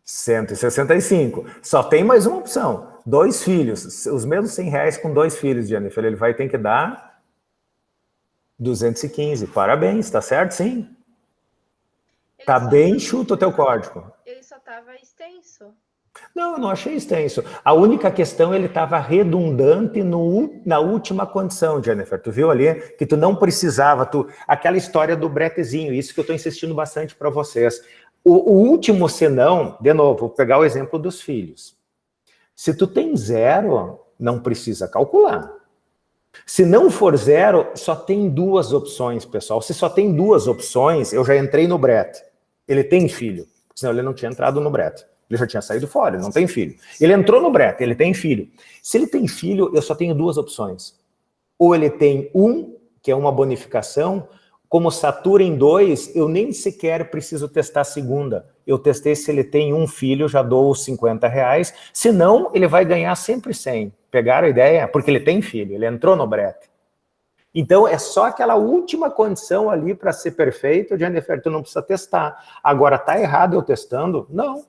165. Só tem mais uma opção. 2 filhos. Os mesmos R$100 com 2 filhos, Jennifer. Ele vai ter que dar 215. Parabéns, tá certo? Sim. Tá bem enxuto o teu código. Ele só estava extenso. Não, eu não achei extenso. A única questão, ele estava redundante na última condição, Jennifer. Tu viu ali que tu não precisava, aquela história do bretezinho, isso que eu estou insistindo bastante para vocês. O último senão, de novo, vou pegar o exemplo dos filhos. Se tu tem 0, não precisa calcular. Se não for 0, só tem 2 opções, pessoal. Se só tem 2 opções, eu já entrei no brete. Ele tem filho, senão ele não tinha entrado no brete. Ele já tinha saído fora, ele não tem filho. Ele entrou no brete, ele tem filho. Se ele tem filho, eu só tenho 2 opções. ou ele tem 1, que é uma bonificação. Como satura em 2, eu nem sequer preciso testar a segunda. Eu testei se ele tem 1 filho, já dou os R$50. Senão, ele vai ganhar sempre 100. Pegaram a ideia? Porque ele tem filho, ele entrou no brete. Então, é só aquela última condição ali para ser perfeito, Jennifer, tu não precisa testar. Agora, tá errado eu testando? Não.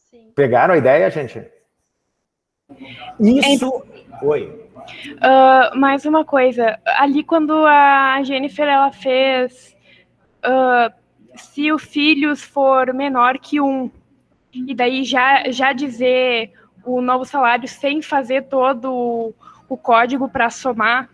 Sim. Pegaram a ideia, gente? Isso... Oi. Mais uma coisa, ali quando a Jennifer ela fez se o filhos for menor que 1, e daí já dizer o novo salário sem fazer todo o código para somar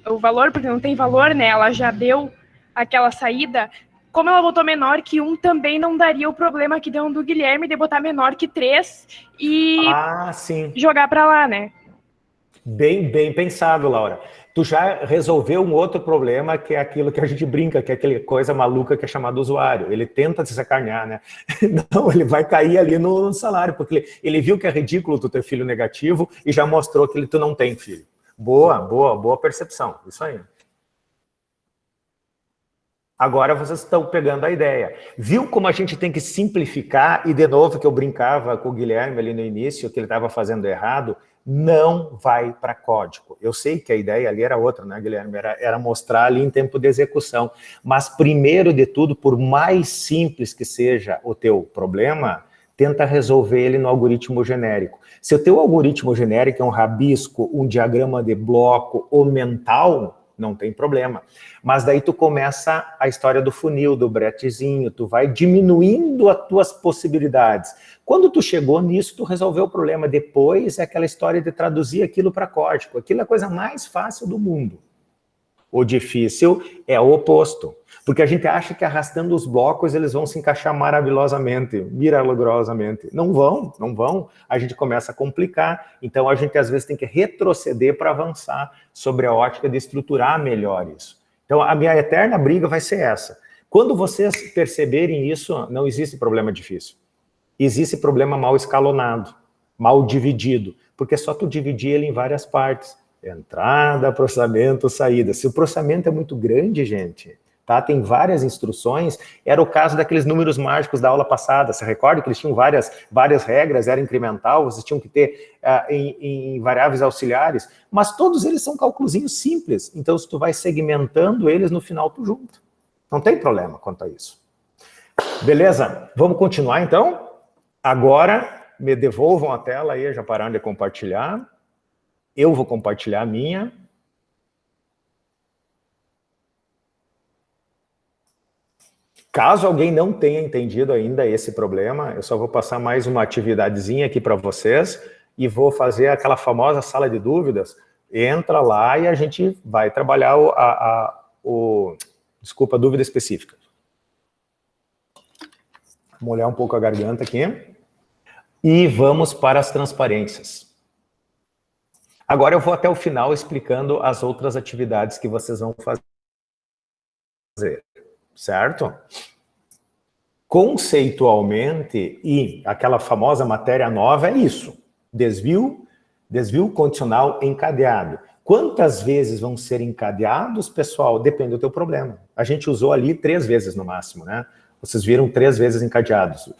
o valor, porque não tem valor, né? Ela já deu aquela saída. Como ela botou menor que 1, também não daria o problema que deu do Guilherme de botar menor que 3 e jogar para lá, né? Bem pensado, Laura. Tu já resolveu um outro problema, que é aquilo que a gente brinca, que é aquela coisa maluca que é chamado usuário. Ele tenta se sacanear, né? Não, ele vai cair ali no salário, porque ele viu que é ridículo tu ter filho negativo e já mostrou que tu não tem filho. Boa percepção. Isso aí. Agora vocês estão pegando a ideia. Viu como a gente tem que simplificar? E, de novo, que eu brincava com o Guilherme ali no início, que ele estava fazendo errado, não vai para código. Eu sei que a ideia ali era outra, né, Guilherme? Era mostrar ali em tempo de execução. Mas, primeiro de tudo, por mais simples que seja o teu problema, tenta resolver ele no algoritmo genérico. Se o teu algoritmo genérico é um rabisco, um diagrama de bloco ou mental, não tem problema. Mas daí tu começa a história do funil, do bretezinho, tu vai diminuindo as tuas possibilidades. Quando tu chegou nisso, tu resolveu o problema. Depois é aquela história de traduzir aquilo para código. Aquilo é a coisa mais fácil do mundo. O difícil é o oposto. Porque a gente acha que arrastando os blocos eles vão se encaixar maravilhosamente, milagrosamente. Não vão. A gente começa a complicar. Então a gente às vezes tem que retroceder para avançar sobre a ótica de estruturar melhor isso. Então a minha eterna briga vai ser essa. Quando vocês perceberem isso, não existe problema difícil. Existe problema mal escalonado, mal dividido. Porque é só tu dividir ele em várias partes. Entrada, processamento, saída. Se o processamento é muito grande, gente, tá? Tem várias instruções. Era o caso daqueles números mágicos da aula passada. Você recorda que eles tinham várias regras, era incremental, vocês tinham que ter em variáveis auxiliares, mas todos eles são cálculozinhos simples. Então, se tu vai segmentando eles, no final tu junta. Não tem problema quanto a isso. Beleza? Vamos continuar, então? Agora, me devolvam a tela aí, já pararam de compartilhar. Eu vou compartilhar a minha. Caso alguém não tenha entendido ainda esse problema, eu só vou passar mais uma atividadezinha aqui para vocês e vou fazer aquela famosa sala de dúvidas. Entra lá e a gente vai trabalhar desculpa, a dúvida específica. Vou molhar um pouco a garganta aqui. E vamos para as transparências. Agora eu vou até o final explicando as outras atividades que vocês vão fazer, certo? Conceitualmente, e aquela famosa matéria nova é isso, desvio condicional encadeado. Quantas vezes vão ser encadeados, pessoal? Depende do teu problema. A gente usou ali 3 vezes no máximo, né? Vocês viram 3 vezes encadeados.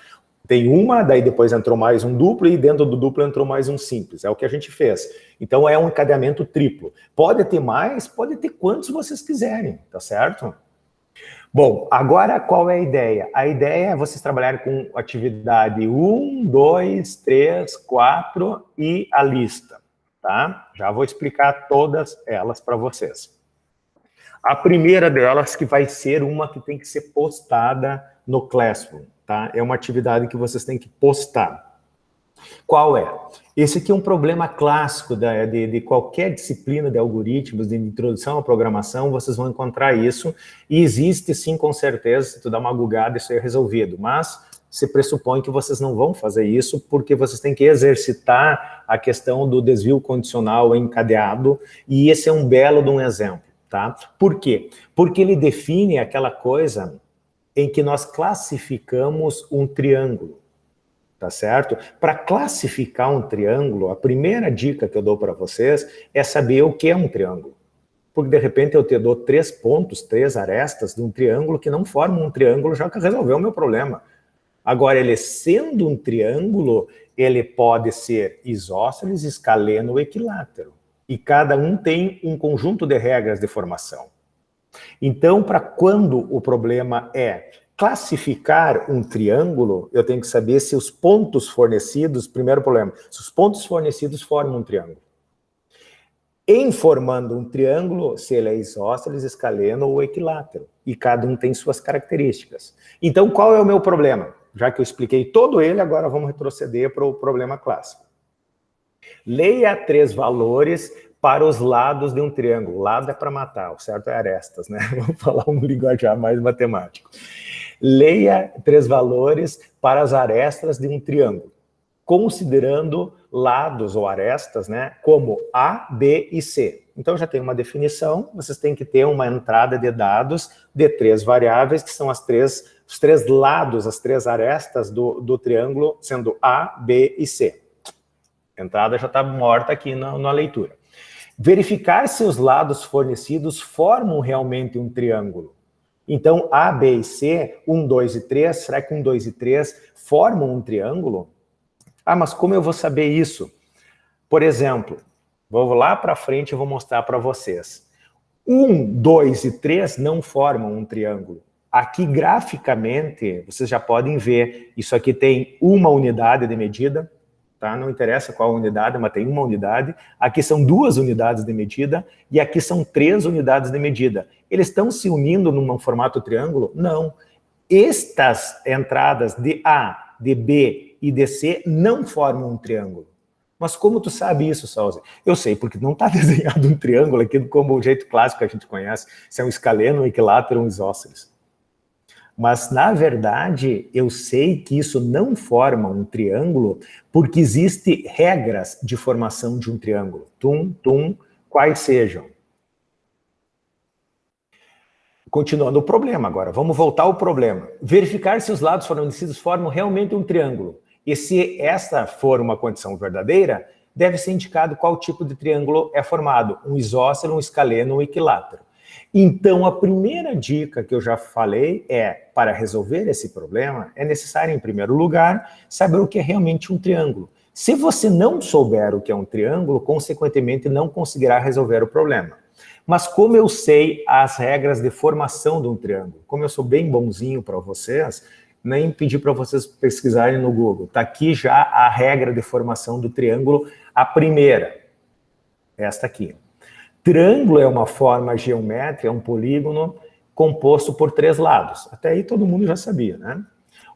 Tem uma, daí depois entrou mais um duplo, e dentro do duplo entrou mais um simples. É o que a gente fez. Então, é um encadeamento triplo. Pode ter mais, pode ter quantos vocês quiserem, tá certo? Bom, agora qual é a ideia? A ideia é vocês trabalharem com atividade 1, 2, 3, 4 e a lista, tá? Já vou explicar todas elas para vocês. A primeira delas que vai ser uma que tem que ser postada no Classroom. Tá? É uma atividade que vocês têm que postar. Qual é? Esse aqui é um problema clássico de qualquer disciplina de algoritmos, de introdução à programação, vocês vão encontrar isso, e existe sim, com certeza, se tu dá uma googada, isso é resolvido, mas se pressupõe que vocês não vão fazer isso, porque vocês têm que exercitar a questão do desvio condicional encadeado, e esse é um belo de um exemplo, tá? Por quê? Porque ele define aquela coisa em que nós classificamos um triângulo, tá certo? Para classificar um triângulo, a primeira dica que eu dou para vocês é saber o que é um triângulo. Porque, de repente, eu te dou 3 pontos, 3 arestas de um triângulo que não formam um triângulo, já que resolveu o meu problema. Agora, ele sendo um triângulo, ele pode ser isósceles, escaleno ou equilátero. E cada um tem um conjunto de regras de formação. Então, para quando o problema é classificar um triângulo, eu tenho que saber se os pontos fornecidos, primeiro problema, se os pontos fornecidos formam um triângulo. Em formando um triângulo, se ele é isósceles, escaleno ou equilátero. E cada um tem suas características. Então, qual é o meu problema? Já que eu expliquei todo ele, agora vamos retroceder para o problema clássico. Leia 3 valores para os lados de um triângulo. Lado é para matar, o certo é arestas, né? Vamos falar um linguajar mais matemático. Leia 3 valores para as arestas de um triângulo, considerando lados ou arestas, né, como A, B e C. Então já tem uma definição, vocês têm que ter uma entrada de dados de 3 variáveis, que são os 3 lados, as 3 arestas do triângulo, sendo A, B e C. A entrada já está morta aqui na leitura. Verificar se os lados fornecidos formam realmente um triângulo. Então, A, B e C, 1, 2 e 3, será que 1, 2 e 3 formam um triângulo? Ah, mas como eu vou saber isso? Por exemplo, vou lá para frente e vou mostrar para vocês. 1, 2 e 3 não formam um triângulo. Aqui, graficamente, vocês já podem ver, isso aqui tem uma unidade de medida, tá? Não interessa qual unidade, mas tem uma unidade. Aqui são 2 unidades de medida e aqui são 3 unidades de medida. Eles estão se unindo num formato triângulo? Não. Estas entradas de A, de B e de C não formam um triângulo. Mas como tu sabe isso, Salzi? Eu sei, porque não está desenhado um triângulo aqui como o jeito clássico que a gente conhece, se é um escaleno, um equilátero, um isósceles. Mas, na verdade, eu sei que isso não forma um triângulo porque existem regras de formação de um triângulo. Quais sejam. Continuando o problema agora, vamos voltar ao problema. Verificar se os lados fornecidos formam realmente um triângulo. E se essa for uma condição verdadeira, deve ser indicado qual tipo de triângulo é formado, um isósceles, um escaleno ou um equilátero. Então, a primeira dica que eu já falei é, para resolver esse problema, é necessário, em primeiro lugar, saber o que é realmente um triângulo. Se você não souber o que é um triângulo, consequentemente, não conseguirá resolver o problema. Mas como eu sei as regras de formação de um triângulo, como eu sou bem bonzinho para vocês, nem pedi para vocês pesquisarem no Google. Está aqui já a regra de formação do triângulo, a primeira. Esta aqui. Triângulo é uma forma geométrica, é um polígono composto por 3 lados. Até aí todo mundo já sabia, né?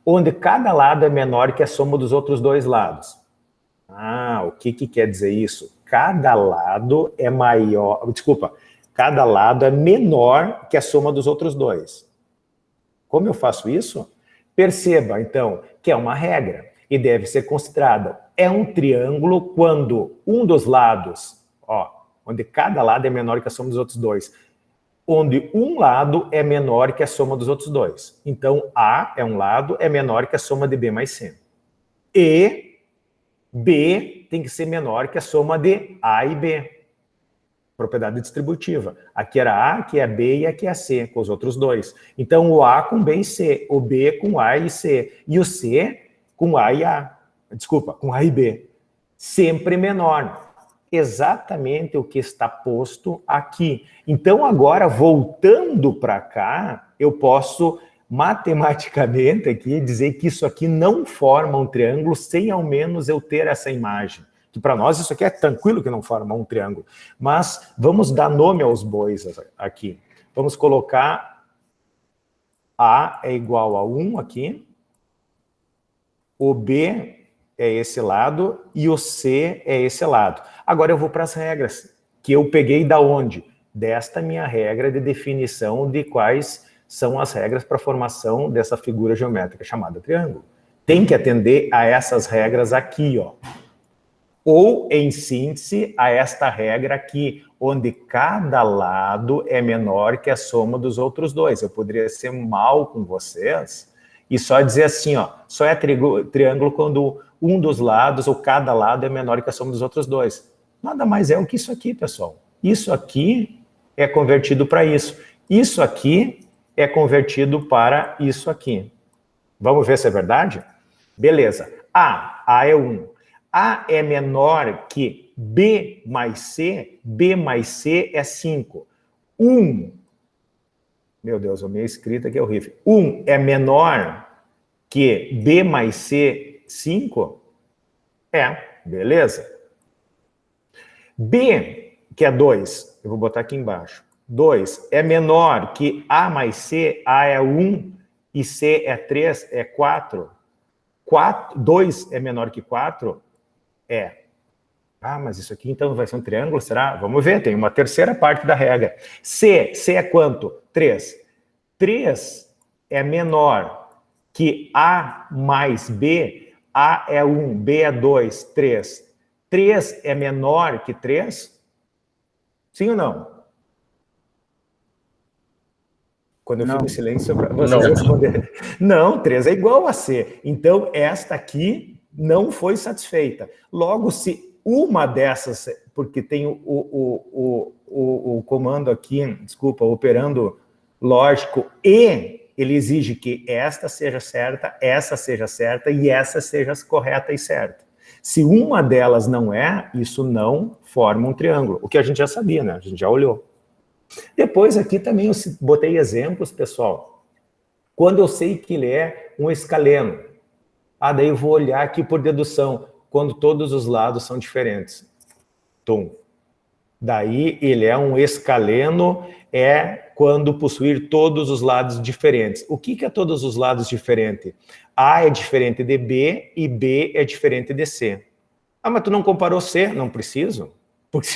Onde cada lado é menor que a soma dos outros 2 lados. Ah, o que quer dizer isso? Cada lado é maior... Desculpa, cada lado é menor que a soma dos outros 2. Como eu faço isso? Perceba, então, que é uma regra e deve ser considerada. É um triângulo quando um dos lados, onde cada lado é menor que a soma dos outros 2, onde um lado é menor que a soma dos outros 2. Então, A é um lado, é menor que a soma de B mais C. E B tem que ser menor que a soma de A e B. Propriedade distributiva. Aqui era A, aqui é B e aqui é C, com os outros 2. Então, o A com B e C, o B com A e C, e o C com A e A. Desculpa, com A e B. Sempre menor. Exatamente o que está posto aqui. Então, agora, voltando para cá, eu posso matematicamente aqui dizer que isso aqui não forma um triângulo sem ao menos eu ter essa imagem. Que para nós isso aqui é tranquilo que não forma um triângulo. Mas vamos dar nome aos bois aqui. Vamos colocar A é igual a 1 aqui. O B é esse lado e o C é esse lado. Agora eu vou para as regras, que eu peguei da onde? Desta minha regra de definição de quais são as regras para a formação dessa figura geométrica chamada triângulo. Tem que atender a essas regras aqui, ó. Ou, em síntese, a esta regra aqui, onde cada lado é menor que a soma dos outros 2. Eu poderia ser mal com vocês e só dizer assim, ó, só é triângulo quando um dos lados, ou cada lado, é menor que a soma dos outros dois. Nada mais é o que isso aqui, pessoal. Isso aqui é convertido para isso. Isso aqui é convertido para isso aqui. Vamos ver se é verdade? Beleza. A é 1. A é menor que B mais C é 5. 1, meu Deus, a minha escrita aqui é horrível. 1 é menor que B mais C, 5? Beleza. B, que é 2, eu vou botar aqui embaixo. 2 é menor que A mais C, A é 1 e C é 3, é 4. 2 é menor que 4? Mas isso aqui então vai ser um triângulo, será? Vamos ver, tem uma terceira parte da regra. C é quanto? 3. 3 é menor que A mais B, A é 1, B é 2, 3. 3 é menor que 3? Sim ou não? Quando eu fico em silêncio, para vocês responderem. Não, 3 é igual a C. Então, esta aqui não foi satisfeita. Logo, se uma dessas, porque tem o comando aqui, desculpa, operando lógico, e ele exige que esta seja certa, essa seja certa e essa seja correta e certa. Se uma delas não é, isso não forma um triângulo. O que a gente já sabia, né? A gente já olhou. Depois aqui também eu botei exemplos, pessoal. Quando eu sei que ele é um escaleno, daí eu vou olhar aqui por dedução, quando todos os lados são diferentes. Daí ele é um escaleno, quando possuir todos os lados diferentes. O que é todos os lados diferentes? A é diferente de B e B é diferente de C. Mas tu não comparou C? Não preciso. Porque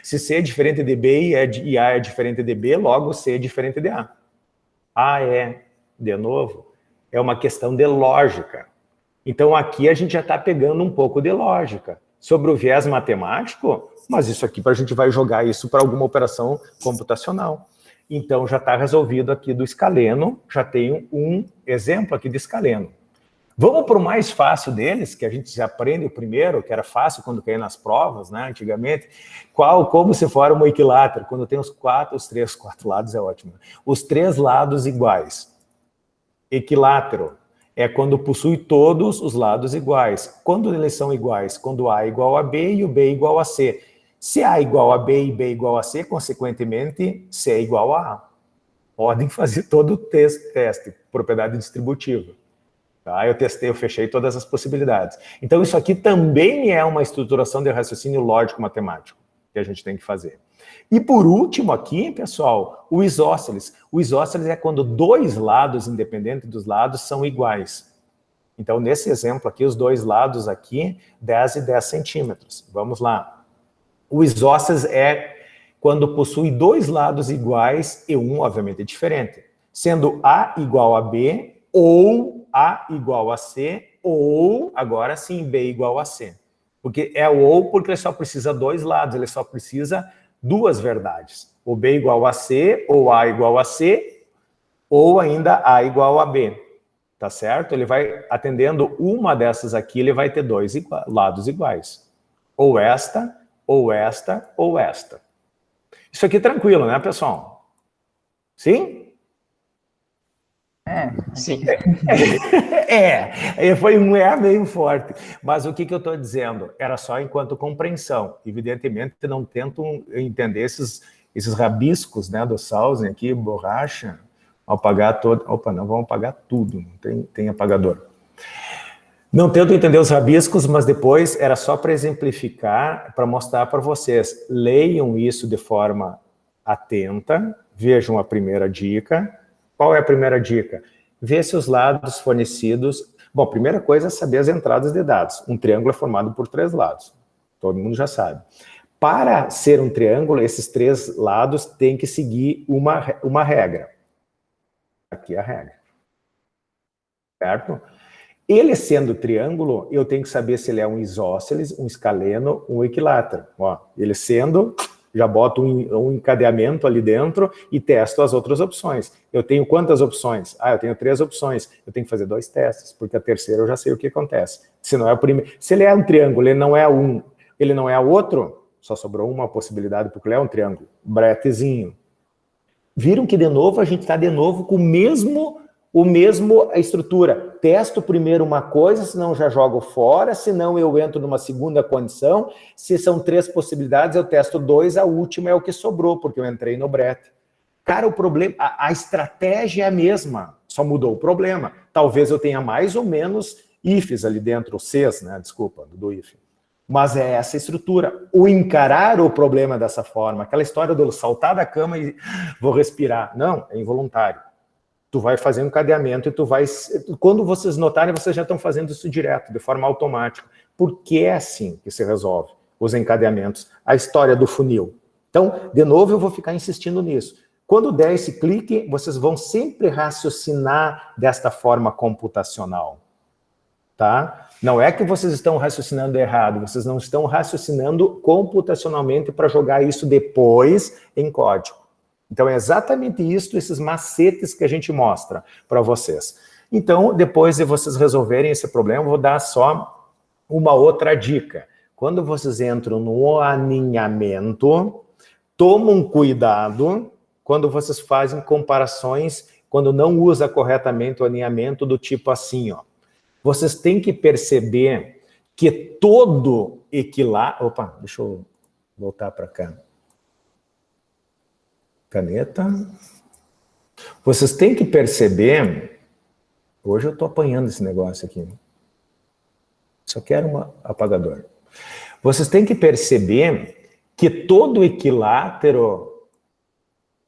se C é diferente de B e A é diferente de B, logo C é diferente de A. De novo, é uma questão de lógica. Então aqui a gente já está pegando um pouco de lógica. Sobre o viés matemático, mas isso aqui a gente vai jogar isso para alguma operação computacional. Então já está resolvido aqui do escaleno, já tenho um exemplo aqui de escaleno. Vamos para o mais fácil deles, que a gente já aprende o primeiro, que era fácil quando caía nas provas, né, antigamente. Como se forma um equilátero, quando tem os quatro lados é ótimo. Os 3 lados iguais. Equilátero é quando possui todos os lados iguais. Quando eles são iguais? Quando A é igual a B e o B é igual a C. Se A é igual a B e B é igual a C, consequentemente, C é igual a A. Podem fazer todo o teste, propriedade distributiva. Tá? Eu fechei todas as possibilidades. Então, isso aqui também é uma estruturação de raciocínio lógico-matemático que a gente tem que fazer. E por último aqui, pessoal, o isósceles. O isósceles é quando 2 lados, independente dos lados, são iguais. Então, nesse exemplo aqui, os 2 lados aqui, 10 e 10 centímetros. Vamos lá. O isósceles é quando possui 2 lados iguais e um, obviamente, é diferente. Sendo A igual a B, ou A igual a C, ou, agora sim, B igual a C. Porque é o ou porque ele só precisa 2 lados, ele só precisa 2 verdades. O B igual a C, ou A igual a C, ou ainda A igual a B. Tá certo? Ele vai atendendo uma dessas aqui, ele vai ter 2 lados iguais. Ou esta, ou esta, ou esta. Isso aqui é tranquilo, né, pessoal? Sim? Sim. Foi um meio forte. Mas o que eu estou dizendo? Era só enquanto compreensão. Evidentemente, não tento entender esses rabiscos, né, do Sausen aqui, borracha, ao apagar todo... Opa, não, vamos apagar tudo, não tem apagador. Não tento entender os rabiscos, mas depois era só para exemplificar, para mostrar para vocês. Leiam isso de forma atenta, vejam a primeira dica. Qual é a primeira dica? Ver se os lados fornecidos... Bom, a primeira coisa é saber as entradas de dados. Um triângulo é formado por 3 lados. Todo mundo já sabe. Para ser um triângulo, esses 3 lados têm que seguir uma regra. Aqui é a regra. Certo? Ele sendo triângulo, eu tenho que saber se ele é um isósceles, um escaleno, um equilátero. Ó, ele sendo Já boto um encadeamento ali dentro e testo as outras opções. Eu tenho quantas opções? Eu tenho 3 opções. Eu tenho que fazer 2 testes, porque a terceira eu já sei o que acontece. Se não é o primeiro, se ele é um triângulo, ele não é ele não é o outro, só sobrou uma possibilidade, porque ele é um triângulo, bretezinho. Viram que, de novo, a gente está de novo com a estrutura. Testo primeiro uma coisa, senão já jogo fora, senão eu entro numa segunda condição. Se são 3 possibilidades, eu testo 2, a última é o que sobrou, porque eu entrei no brete. Cara, o problema, a estratégia é a mesma, só mudou o problema. Talvez eu tenha mais ou menos ifs ali dentro, Cs, né? Desculpa, do if. Mas é essa estrutura. O encarar o problema dessa forma, aquela história do saltar da cama e vou respirar. Não, é involuntário. Tu vai fazer um encadeamento e tu vai... Quando vocês notarem, vocês já estão fazendo isso direto, de forma automática. Porque é assim que se resolve os encadeamentos. A história do funil. Então, de novo, eu vou ficar insistindo nisso. Quando der esse clique, vocês vão sempre raciocinar desta forma computacional. Tá? Não é que vocês estão raciocinando errado, vocês não estão raciocinando computacionalmente para jogar isso depois em código. Então é exatamente isso, esses macetes que a gente mostra para vocês. Então, depois de vocês resolverem esse problema, eu vou dar só uma outra dica. Quando vocês entram no alinhamento, tomam cuidado quando vocês fazem comparações, quando não usa corretamente o alinhamento do tipo assim, ó. Vocês têm que perceber que todo equilátero... Opa, deixa eu voltar para cá. Caneta. Vocês têm que perceber... Hoje eu estou apanhando esse negócio aqui. Só quero um apagador. Vocês têm que perceber que todo equilátero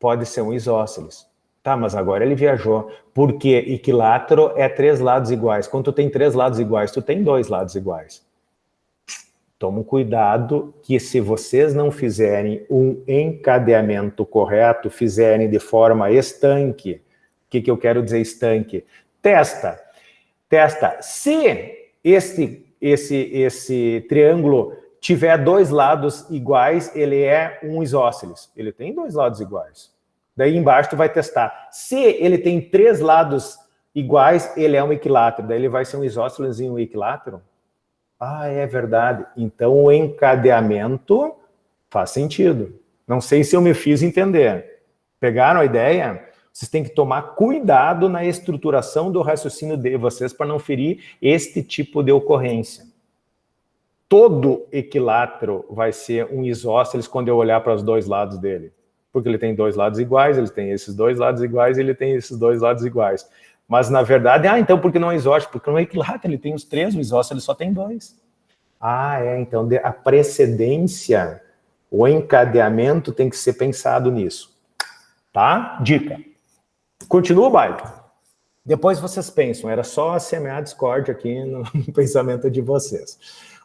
pode ser um isósceles. Tá, mas agora ele viajou, porque equilátero é 3 lados iguais. Quando tu tem 3 lados iguais, tu tem 2 lados iguais. Tomem cuidado que se vocês não fizerem um encadeamento correto, fizerem de forma estanque, o que eu quero dizer estanque? Testa. Se esse triângulo tiver 2 lados iguais, ele é um isósceles. Ele tem 2 lados iguais. Daí embaixo tu vai testar. Se ele tem 3 lados iguais, ele é um equilátero. Daí ele vai ser um isósceles e um equilátero? Ah, é verdade. Então o encadeamento faz sentido. Não sei se eu me fiz entender. Pegaram a ideia? Vocês têm que tomar cuidado na estruturação do raciocínio de vocês para não ferir este tipo de ocorrência. Todo equilátero vai ser um isósceles quando eu olhar para os 2 lados dele. Porque ele tem 2 lados iguais, ele tem esses 2 lados iguais, ele tem esses 2 lados iguais. Mas, na verdade, então por que não é isósceles? Porque não é equilátero, ele tem os 3, o isósceles só tem 2. Então a precedência, o encadeamento tem que ser pensado nisso. Tá? Dica. Continua o baile. Depois vocês pensam, era só semear discórdia aqui no pensamento de vocês.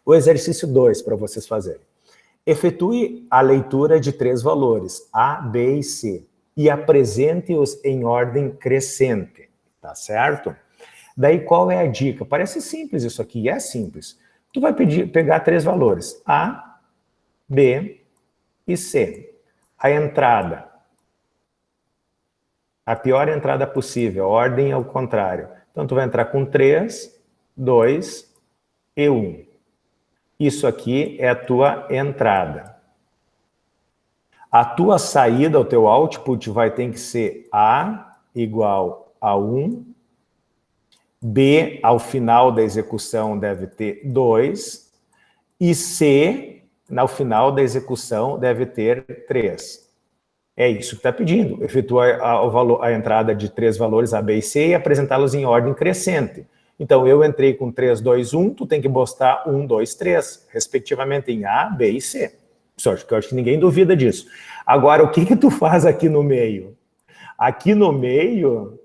O exercício 2 para vocês fazerem. Efetue a leitura de 3 valores, A, B e C, e apresente-os em ordem crescente, tá certo? Daí qual é a dica? Parece simples isso aqui, é simples. Tu vai pegar 3 valores, A, B e C. A entrada, a pior entrada possível, a ordem ao contrário. Então tu vai entrar com 3, 2 e 1. Isso aqui é a tua entrada. A tua saída, o teu output vai ter que ser A igual a 1, B ao final da execução deve ter 2, e C, no final da execução, deve ter 3. É isso que está pedindo. Efetua a entrada de 3 valores A, B e C e apresentá-los em ordem crescente. Então, eu entrei com 3, 2, 1, tu tem que postar 1, 2, 3, respectivamente em A, B e C. Eu acho que ninguém duvida disso. Agora, o que tu faz aqui no meio? Aqui no meio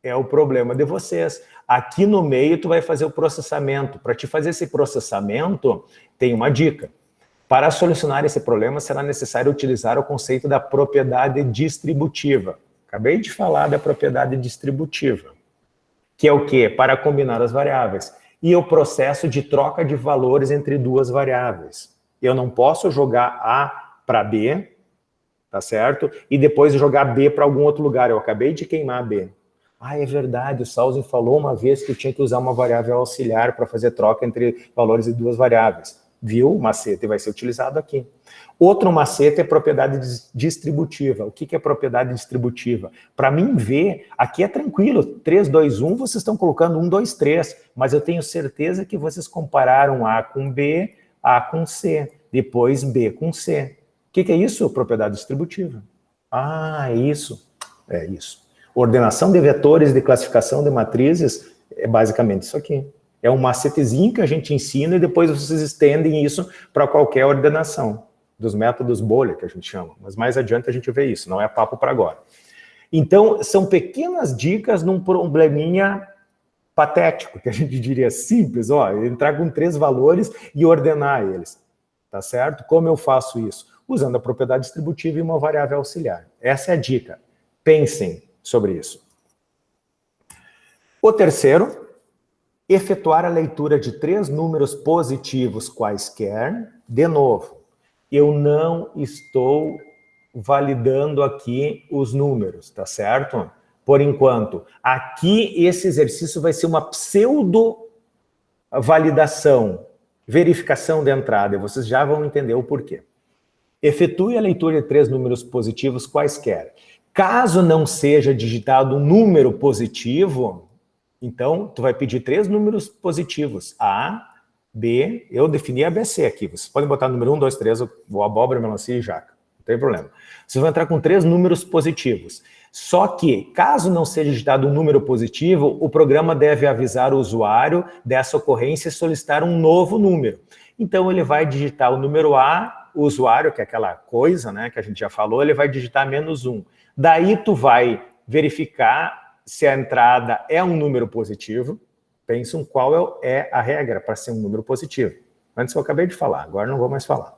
é o problema de vocês. Aqui no meio tu vai fazer o processamento. Para te fazer esse processamento, tem uma dica. Para solucionar esse problema, será necessário utilizar o conceito da propriedade distributiva. Acabei de falar da propriedade distributiva. Que é o quê? Para combinar as variáveis. E o processo de troca de valores entre 2 variáveis. Eu não posso jogar A para B, tá certo? E depois jogar B para algum outro lugar. Eu acabei de queimar B. Ah, é verdade, o Sausen falou uma vez que eu tinha que usar uma variável auxiliar para fazer troca entre valores de duas variáveis. Viu? O macete vai ser utilizado aqui. Outro macete é propriedade distributiva. O que é propriedade distributiva? Para mim ver, aqui é tranquilo, 3, 2, 1, vocês estão colocando 1, 2, 3, mas eu tenho certeza que vocês compararam A com B, A com C, depois B com C. O que é isso? Propriedade distributiva. Ah, é isso. É isso. Ordenação de vetores de classificação de matrizes é basicamente isso aqui. É um macetezinho que a gente ensina e depois vocês estendem isso para qualquer ordenação, dos métodos bolha, que a gente chama. Mas mais adiante a gente vê isso, não é papo para agora. Então, são pequenas dicas num probleminha patético, que a gente diria simples, ó, entrar com 3 valores e ordenar eles, tá certo? Como eu faço isso? Usando a propriedade distributiva e uma variável auxiliar. Essa é a dica. Pensem sobre isso. O terceiro, efetuar a leitura de 3 números positivos quaisquer. De novo, eu não estou validando aqui os números, tá certo? Por enquanto, aqui esse exercício vai ser uma pseudo-validação, verificação de entrada, e vocês já vão entender o porquê. Efetue a leitura de 3 números positivos quaisquer. Caso não seja digitado um número positivo, então tu vai pedir 3 números positivos. A, B, eu defini ABC aqui. Vocês podem botar número 1, 2, 3, ou abóbora, melancia e jaca. Não tem problema. Vocês vão entrar com 3 números positivos. Só que, caso não seja digitado um número positivo, o programa deve avisar o usuário dessa ocorrência e solicitar um novo número. Então, ele vai digitar o número A, o usuário, que é aquela coisa, né, que a gente já falou, ele vai digitar -1. Daí, tu vai verificar se a entrada é um número positivo. Pensam qual é a regra para ser um número positivo. Antes eu acabei de falar, agora não vou mais falar.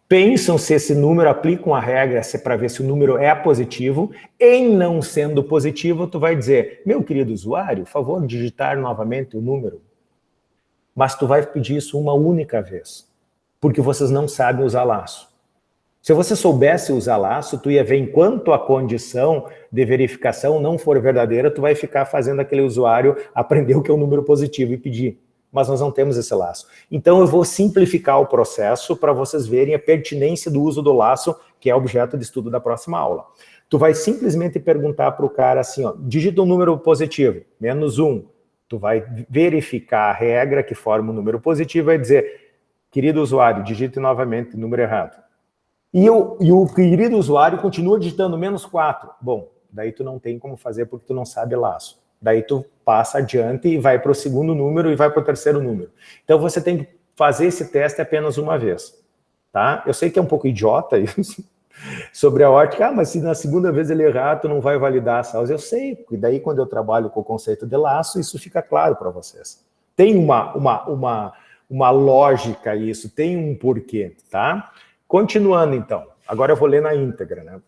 Pensam se esse número aplicam a regra para ver se o número é positivo. Em não sendo positivo, tu vai dizer, meu querido usuário, por favor, digitar novamente o número. Mas tu vai pedir isso uma única vez, porque vocês não sabem usar laço. Se você soubesse usar laço, tu ia ver enquanto a condição de verificação não for verdadeira, tu vai ficar fazendo aquele usuário aprender o que é um número positivo e pedir. Mas nós não temos esse laço. Então eu vou simplificar o processo para vocês verem a pertinência do uso do laço, que é objeto de estudo da próxima aula. Tu vai simplesmente perguntar para o cara assim, ó, digita um número positivo, -1. Tu vai verificar a regra que forma o número positivo e vai dizer, querido usuário, digite novamente o número errado. E o querido usuário continua digitando -4. Bom, daí tu não tem como fazer porque tu não sabe laço. Daí tu passa adiante e vai para o segundo número e vai para o terceiro número. Então você tem que fazer esse teste apenas uma vez, tá? Eu sei que é um pouco idiota isso, sobre a ótica, mas se na segunda vez ele errar, tu não vai validar a salsa. Eu sei, e daí quando eu trabalho com o conceito de laço, isso fica claro para vocês. Tem uma lógica isso, tem um porquê, tá? Continuando, então. Agora eu vou ler na íntegra, né?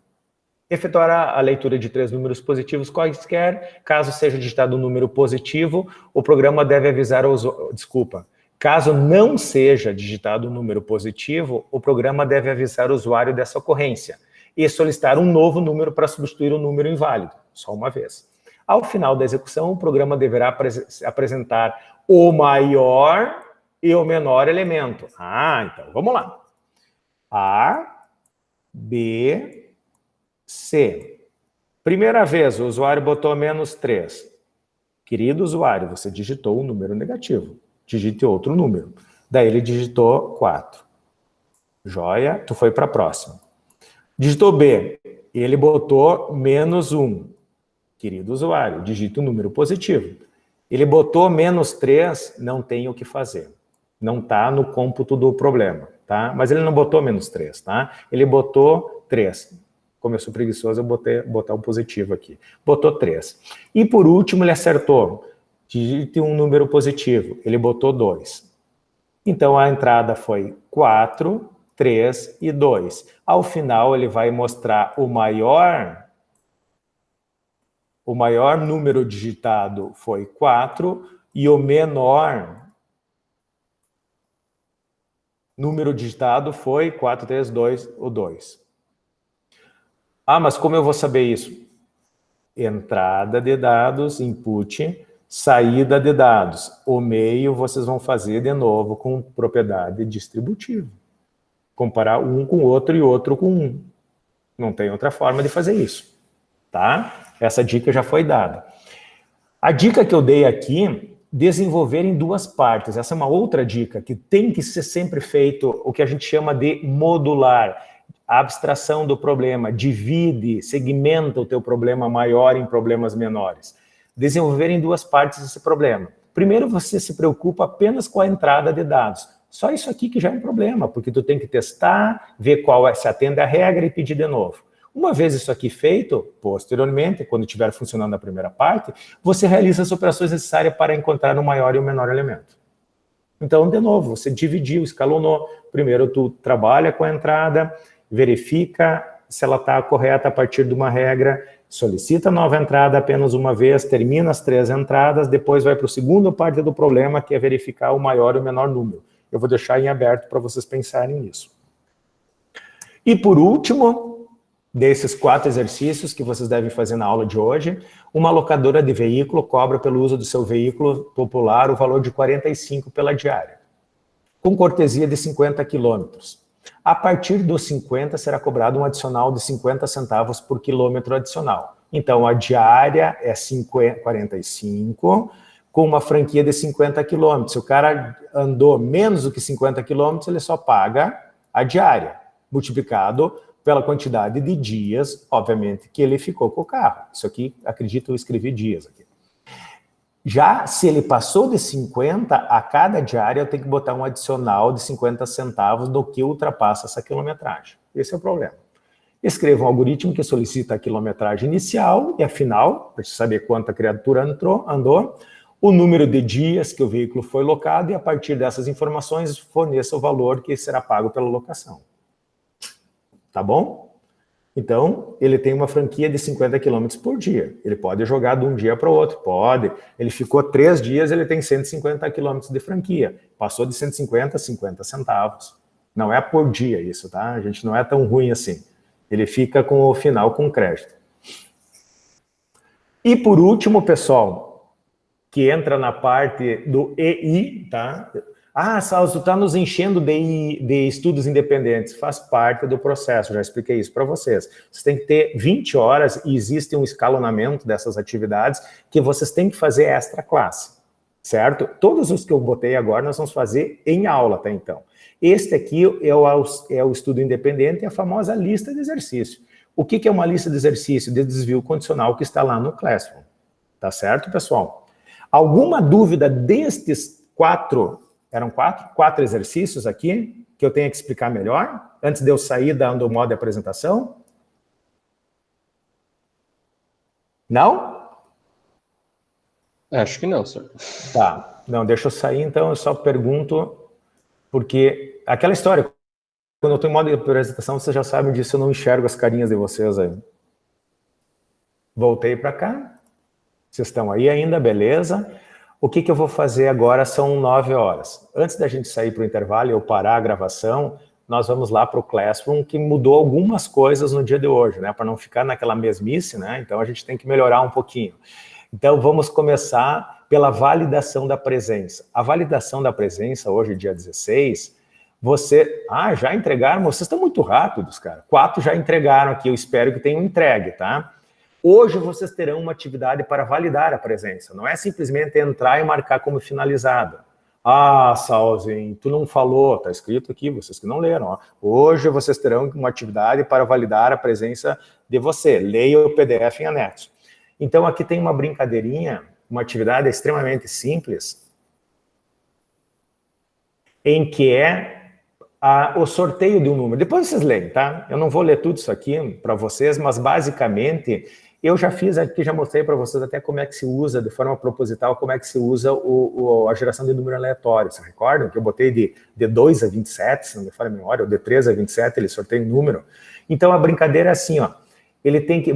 Efetuar a leitura de 3 números positivos quaisquer. Caso seja digitado um número positivo, o programa deve avisar o usuário... Desculpa. Caso não seja digitado um número positivo, o programa deve avisar o usuário dessa ocorrência e solicitar um novo número para substituir o número inválido, só uma vez. Ao final da execução, o programa deverá apresentar o maior e o menor elemento. Ah, então, vamos lá. A, B, C. Primeira vez, o usuário botou -3. Querido usuário, você digitou um número negativo. Digite outro número. Daí ele digitou 4. Joia, tu foi para a próxima. Digitou B. Ele botou -1. Querido usuário, digite um número positivo. Ele botou -3, não tem o que fazer. Não está no cômputo do problema, tá? Mas ele não botou -3, tá? Ele botou 3. Como eu sou preguiçoso, eu botar um positivo aqui. Botou 3. E por último, ele acertou. Digite um número positivo. Ele botou 2. Então, a entrada foi 4, 3 e 2. Ao final, ele vai mostrar o maior número digitado foi 4 e o menor Número digitado foi 432, o 2. Ah, mas como eu vou saber isso? Entrada de dados, input, saída de dados. O meio vocês vão fazer de novo com propriedade distributiva. Comparar um com o outro e outro com um. Não tem outra forma de fazer isso, tá? Essa dica já foi dada. A dica que eu dei aqui, desenvolver em duas partes. Essa é uma outra dica que tem que ser sempre feito, o que a gente chama de modular. A abstração do problema, divide, segmenta o teu problema maior em problemas menores. Desenvolver em duas partes esse problema. Primeiro, você se preocupa apenas com a entrada de dados. Só isso aqui que já é um problema, porque tu tem que testar, ver qual é, se atende à regra e pedir de novo. Uma vez isso aqui feito, posteriormente, quando estiver funcionando a primeira parte, você realiza as operações necessárias para encontrar o maior e o menor elemento. Então, de novo, você dividiu, escalonou. Primeiro, tu trabalha com a entrada, verifica se ela está correta a partir de uma regra, solicita nova entrada apenas uma vez, termina as 3 entradas, depois vai para a segunda parte do problema, que é verificar o maior e o menor número. Eu vou deixar em aberto para vocês pensarem nisso. E por último, desses 4 exercícios que vocês devem fazer na aula de hoje, uma locadora de veículo cobra pelo uso do seu veículo popular o valor de 45 pela diária, com cortesia de 50 quilômetros. A partir dos 50 será cobrado um adicional de 50 centavos por quilômetro adicional. Então, a diária é 45, com uma franquia de 50 quilômetros. Se o cara andou menos do que 50 quilômetros, ele só paga a diária, multiplicado pela quantidade de dias, obviamente, que ele ficou com o carro. Isso aqui, acredito, eu escrevi dias aqui. Já se ele passou de 50, a cada diária eu tenho que botar um adicional de 50 centavos do que ultrapassa essa quilometragem. Esse é o problema. Escreva um algoritmo que solicita a quilometragem inicial e a final, para saber quanta criatura andou, o número de dias que o veículo foi locado e a partir dessas informações forneça o valor que será pago pela locação. Tá bom? Então, ele tem uma franquia de 50 km por dia. Ele pode jogar de um dia para o outro, pode. Ele ficou 3 dias, ele tem 150 km de franquia. Passou de 150 a 50 centavos. Não é por dia isso, tá? A gente não é tão ruim assim. Ele fica com o final com crédito. E por último, pessoal, que entra na parte do EI, tá? Ah, Salso, tu está nos enchendo de estudos independentes. Faz parte do processo, já expliquei isso para vocês. Vocês têm que ter 20 horas e existe um escalonamento dessas atividades que vocês têm que fazer extra classe, certo? Todos os que eu botei agora nós vamos fazer em aula, tá então. Este aqui é o estudo independente e a famosa lista de exercício. O que é uma lista de exercício de desvio condicional que está lá no Classroom? Tá certo, pessoal? Alguma dúvida destes 4... Eram 4 exercícios aqui, que eu tenho que explicar melhor, antes de eu sair dando o modo de apresentação? Não? Acho que não, senhor. Tá, não, deixa eu sair, então eu só pergunto, porque aquela história, quando eu estou em modo de apresentação, vocês já sabem disso, eu não enxergo as carinhas de vocês aí. Voltei para cá, vocês estão aí ainda, beleza? O que eu vou fazer agora são 9 horas. Antes da gente sair para o intervalo e eu parar a gravação, nós vamos lá para o Classroom, que mudou algumas coisas no dia de hoje, né? Para não ficar naquela mesmice, né? Então a gente tem que melhorar um pouquinho. Então vamos começar pela validação da presença. A validação da presença, hoje, dia 16, você... Ah, já entregaram? Vocês estão muito rápidos, cara. 4 já entregaram aqui, eu espero que tenham entregue, tá? Hoje vocês terão uma atividade para validar a presença. Não é simplesmente entrar e marcar como finalizada. Ah, Salzen, tu não falou, está escrito aqui, vocês que não leram. Ó. Hoje vocês terão uma atividade para validar a presença de você. Leia o PDF em anexo. Então aqui tem uma brincadeirinha, uma atividade extremamente simples, em que é o sorteio de um número. Depois vocês leem, tá? Eu não vou ler tudo isso aqui para vocês, mas basicamente... Eu já fiz aqui, já mostrei para vocês até como é que se usa, de forma proposital, como é que se usa a geração de número aleatório. Vocês recordam que eu botei de 2 a 27, se não me falha a memória, ou de 3 a 27, ele sorteia um número. Então, a brincadeira é assim, ó,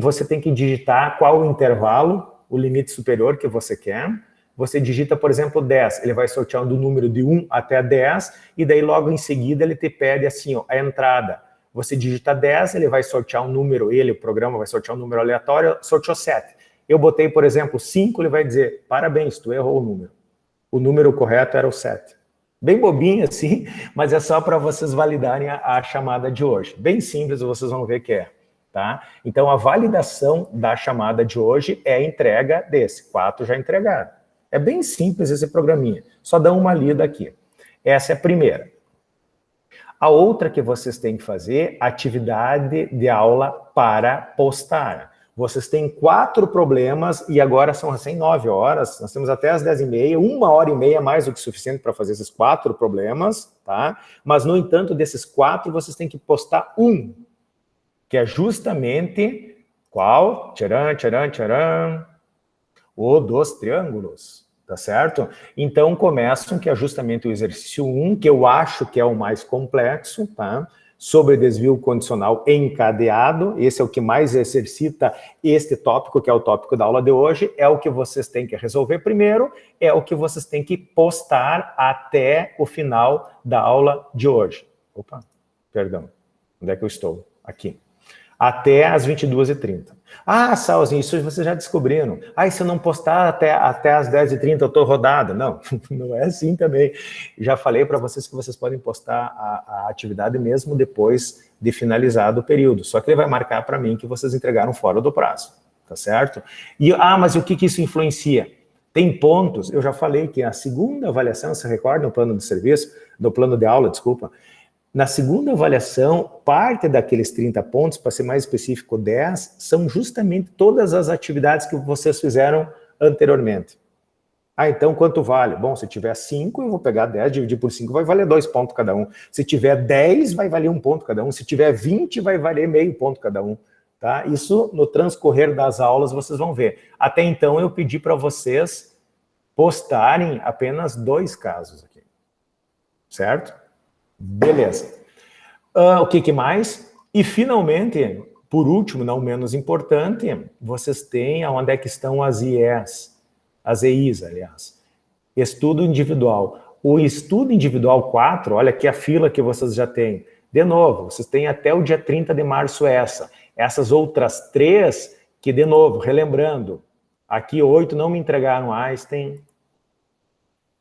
você tem que digitar qual o intervalo, o limite superior que você quer, você digita, por exemplo, 10, ele vai sortear do número de 1 até 10, e daí logo em seguida ele te pede assim, ó, a entrada. Você digita 10, ele vai sortear um número, o programa vai sortear um número aleatório, sorteou 7. Eu botei, por exemplo, 5, ele vai dizer, parabéns, tu errou o número. O número correto era o 7. Bem bobinho assim, mas é só para vocês validarem a chamada de hoje. Bem simples, vocês vão ver que é. Tá? Então, a validação da chamada de hoje é a entrega desse. 4 já entregaram. É bem simples esse programinha. Só dá uma lida aqui. Essa é a primeira. A outra que vocês têm que fazer, atividade de aula para postar. Vocês têm 4 problemas e agora são assim 9 horas, nós temos até as 10h30, 1h30 mais do que suficiente para fazer esses 4 problemas, tá? Mas, no entanto, desses 4, vocês têm que postar um, que é justamente, qual? Tcharam, tcharam, tcharam, o dos triângulos, tá certo? Então, começam, que é justamente o exercício 1, que eu acho que é o mais complexo, tá? Sobre desvio condicional encadeado, esse é o que mais exercita este tópico, que é o tópico da aula de hoje, é o que vocês têm que resolver primeiro, é o que vocês têm que postar até o final da aula de hoje. Opa, perdão, onde é que eu estou? Aqui. Até às 22h30. Ah, Salzinho, isso vocês já descobriram. Ah, e se eu não postar até às 10h30 eu estou rodado? Não, não é assim também. Já falei para vocês que vocês podem postar a atividade mesmo depois de finalizado o período. Só que ele vai marcar para mim que vocês entregaram fora do prazo. Tá certo? Mas o que isso influencia? Tem pontos, eu já falei que a segunda avaliação, você recorda no plano de serviço, no plano de aula, desculpa, na segunda avaliação, parte daqueles 30 pontos, para ser mais específico, 10, são justamente todas as atividades que vocês fizeram anteriormente. Ah, então quanto vale? Bom, se tiver 5, eu vou pegar 10, dividir por 5, vai valer 2 pontos cada um. Se tiver 10, vai valer 1 ponto cada um. Se tiver 20, vai valer meio ponto cada um. Tá? Isso, no transcorrer das aulas, vocês vão ver. Até então, eu pedi para vocês postarem apenas 2 casos aqui. Certo? Beleza. O que mais? E, finalmente, por último, não menos importante, vocês têm onde é que estão as IEs, as EIs, aliás. Estudo individual. O estudo individual 4, olha aqui a fila que vocês já têm. De novo, vocês têm até o dia 30 de março essa. Essas outras 3, que, de novo, relembrando, aqui 8 não me entregaram Einstein,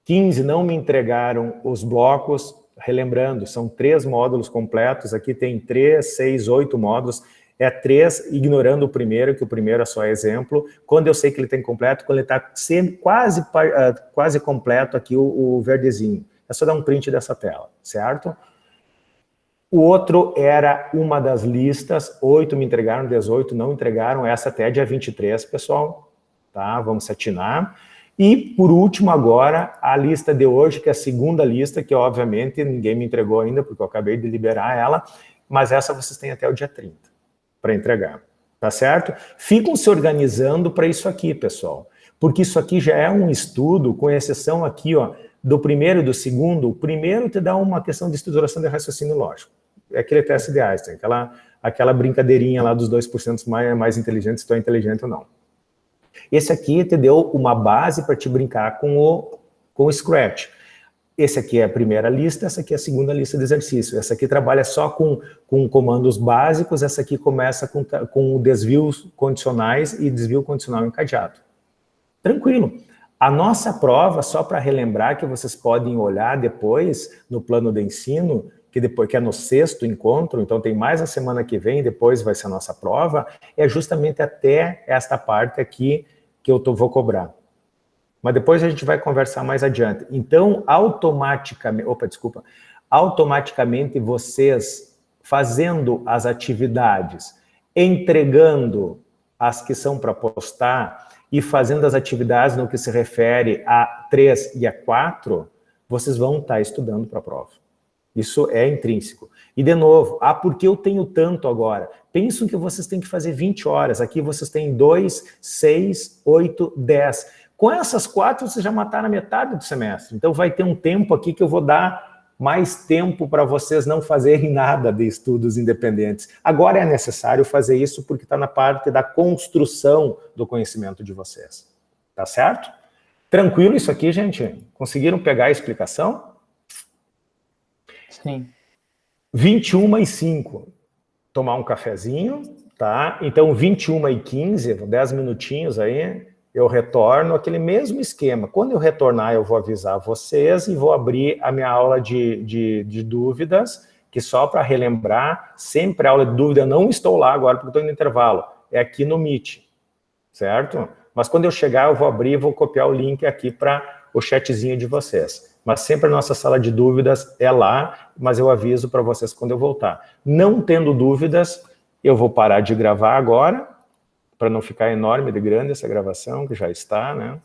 15 não me entregaram os blocos. Relembrando, são 3 módulos completos, aqui tem 3, 6, 8 módulos, é 3, ignorando o primeiro, que o primeiro é só exemplo. Quando eu sei que ele tem completo, quando ele está quase completo, aqui o verdezinho. É só dar um print dessa tela, certo? O outro era uma das listas, 8 me entregaram, 18 não entregaram, essa até dia 23, pessoal, tá? Vamos se atinar. E, por último, agora, a lista de hoje, que é a segunda lista, que, obviamente, ninguém me entregou ainda, porque eu acabei de liberar ela, mas essa vocês têm até o dia 30 para entregar, tá certo? Ficam se organizando para isso aqui, pessoal, porque isso aqui já é um estudo, com exceção aqui, ó, do primeiro e do segundo. O primeiro te dá uma questão de estruturação de raciocínio lógico. É aquele teste de Einstein, aquela brincadeirinha lá dos 2% mais inteligentes, se tu é inteligente ou não. Esse aqui te deu uma base para te brincar com o Scratch. Esse aqui é a primeira lista, essa aqui é a segunda lista de exercício. Essa aqui trabalha só com comandos básicos, essa aqui começa com desvios condicionais e desvio condicional encadeado. Tranquilo. A nossa prova, só para relembrar que vocês podem olhar depois no plano de ensino, que é no 6º encontro, então tem mais a semana que vem, depois vai ser a nossa prova, é justamente até esta parte aqui que eu vou cobrar. Mas depois a gente vai conversar mais adiante. Então, automaticamente vocês fazendo as atividades, entregando as que são para postar e fazendo as atividades no que se refere a 3 e a 4, vocês vão estar estudando para a prova. Isso é intrínseco. E, de novo, por que eu tenho tanto agora? Pensam que vocês têm que fazer 20 horas. Aqui vocês têm 2, 6, 8, 10. Com essas 4, vocês já mataram a metade do semestre. Então, vai ter um tempo aqui que eu vou dar mais tempo para vocês não fazerem nada de estudos independentes. Agora é necessário fazer isso porque está na parte da construção do conhecimento de vocês. Tá certo? Tranquilo isso aqui, gente? Conseguiram pegar a explicação? Sim. 21h05. Tomar um cafezinho, tá? Então, 21h15, 10 minutinhos aí, eu retorno aquele mesmo esquema. Quando eu retornar, eu vou avisar vocês e vou abrir a minha aula de dúvidas, que só para relembrar, sempre a aula de dúvida, eu não estou lá agora porque estou no intervalo, é aqui no Meet, certo? Mas quando eu chegar, eu vou abrir e vou copiar o link aqui para o chatzinho de vocês. Mas sempre a nossa sala de dúvidas é lá, mas eu aviso para vocês quando eu voltar. Não tendo dúvidas, eu vou parar de gravar agora, para não ficar enorme de grande essa gravação, que já está, né?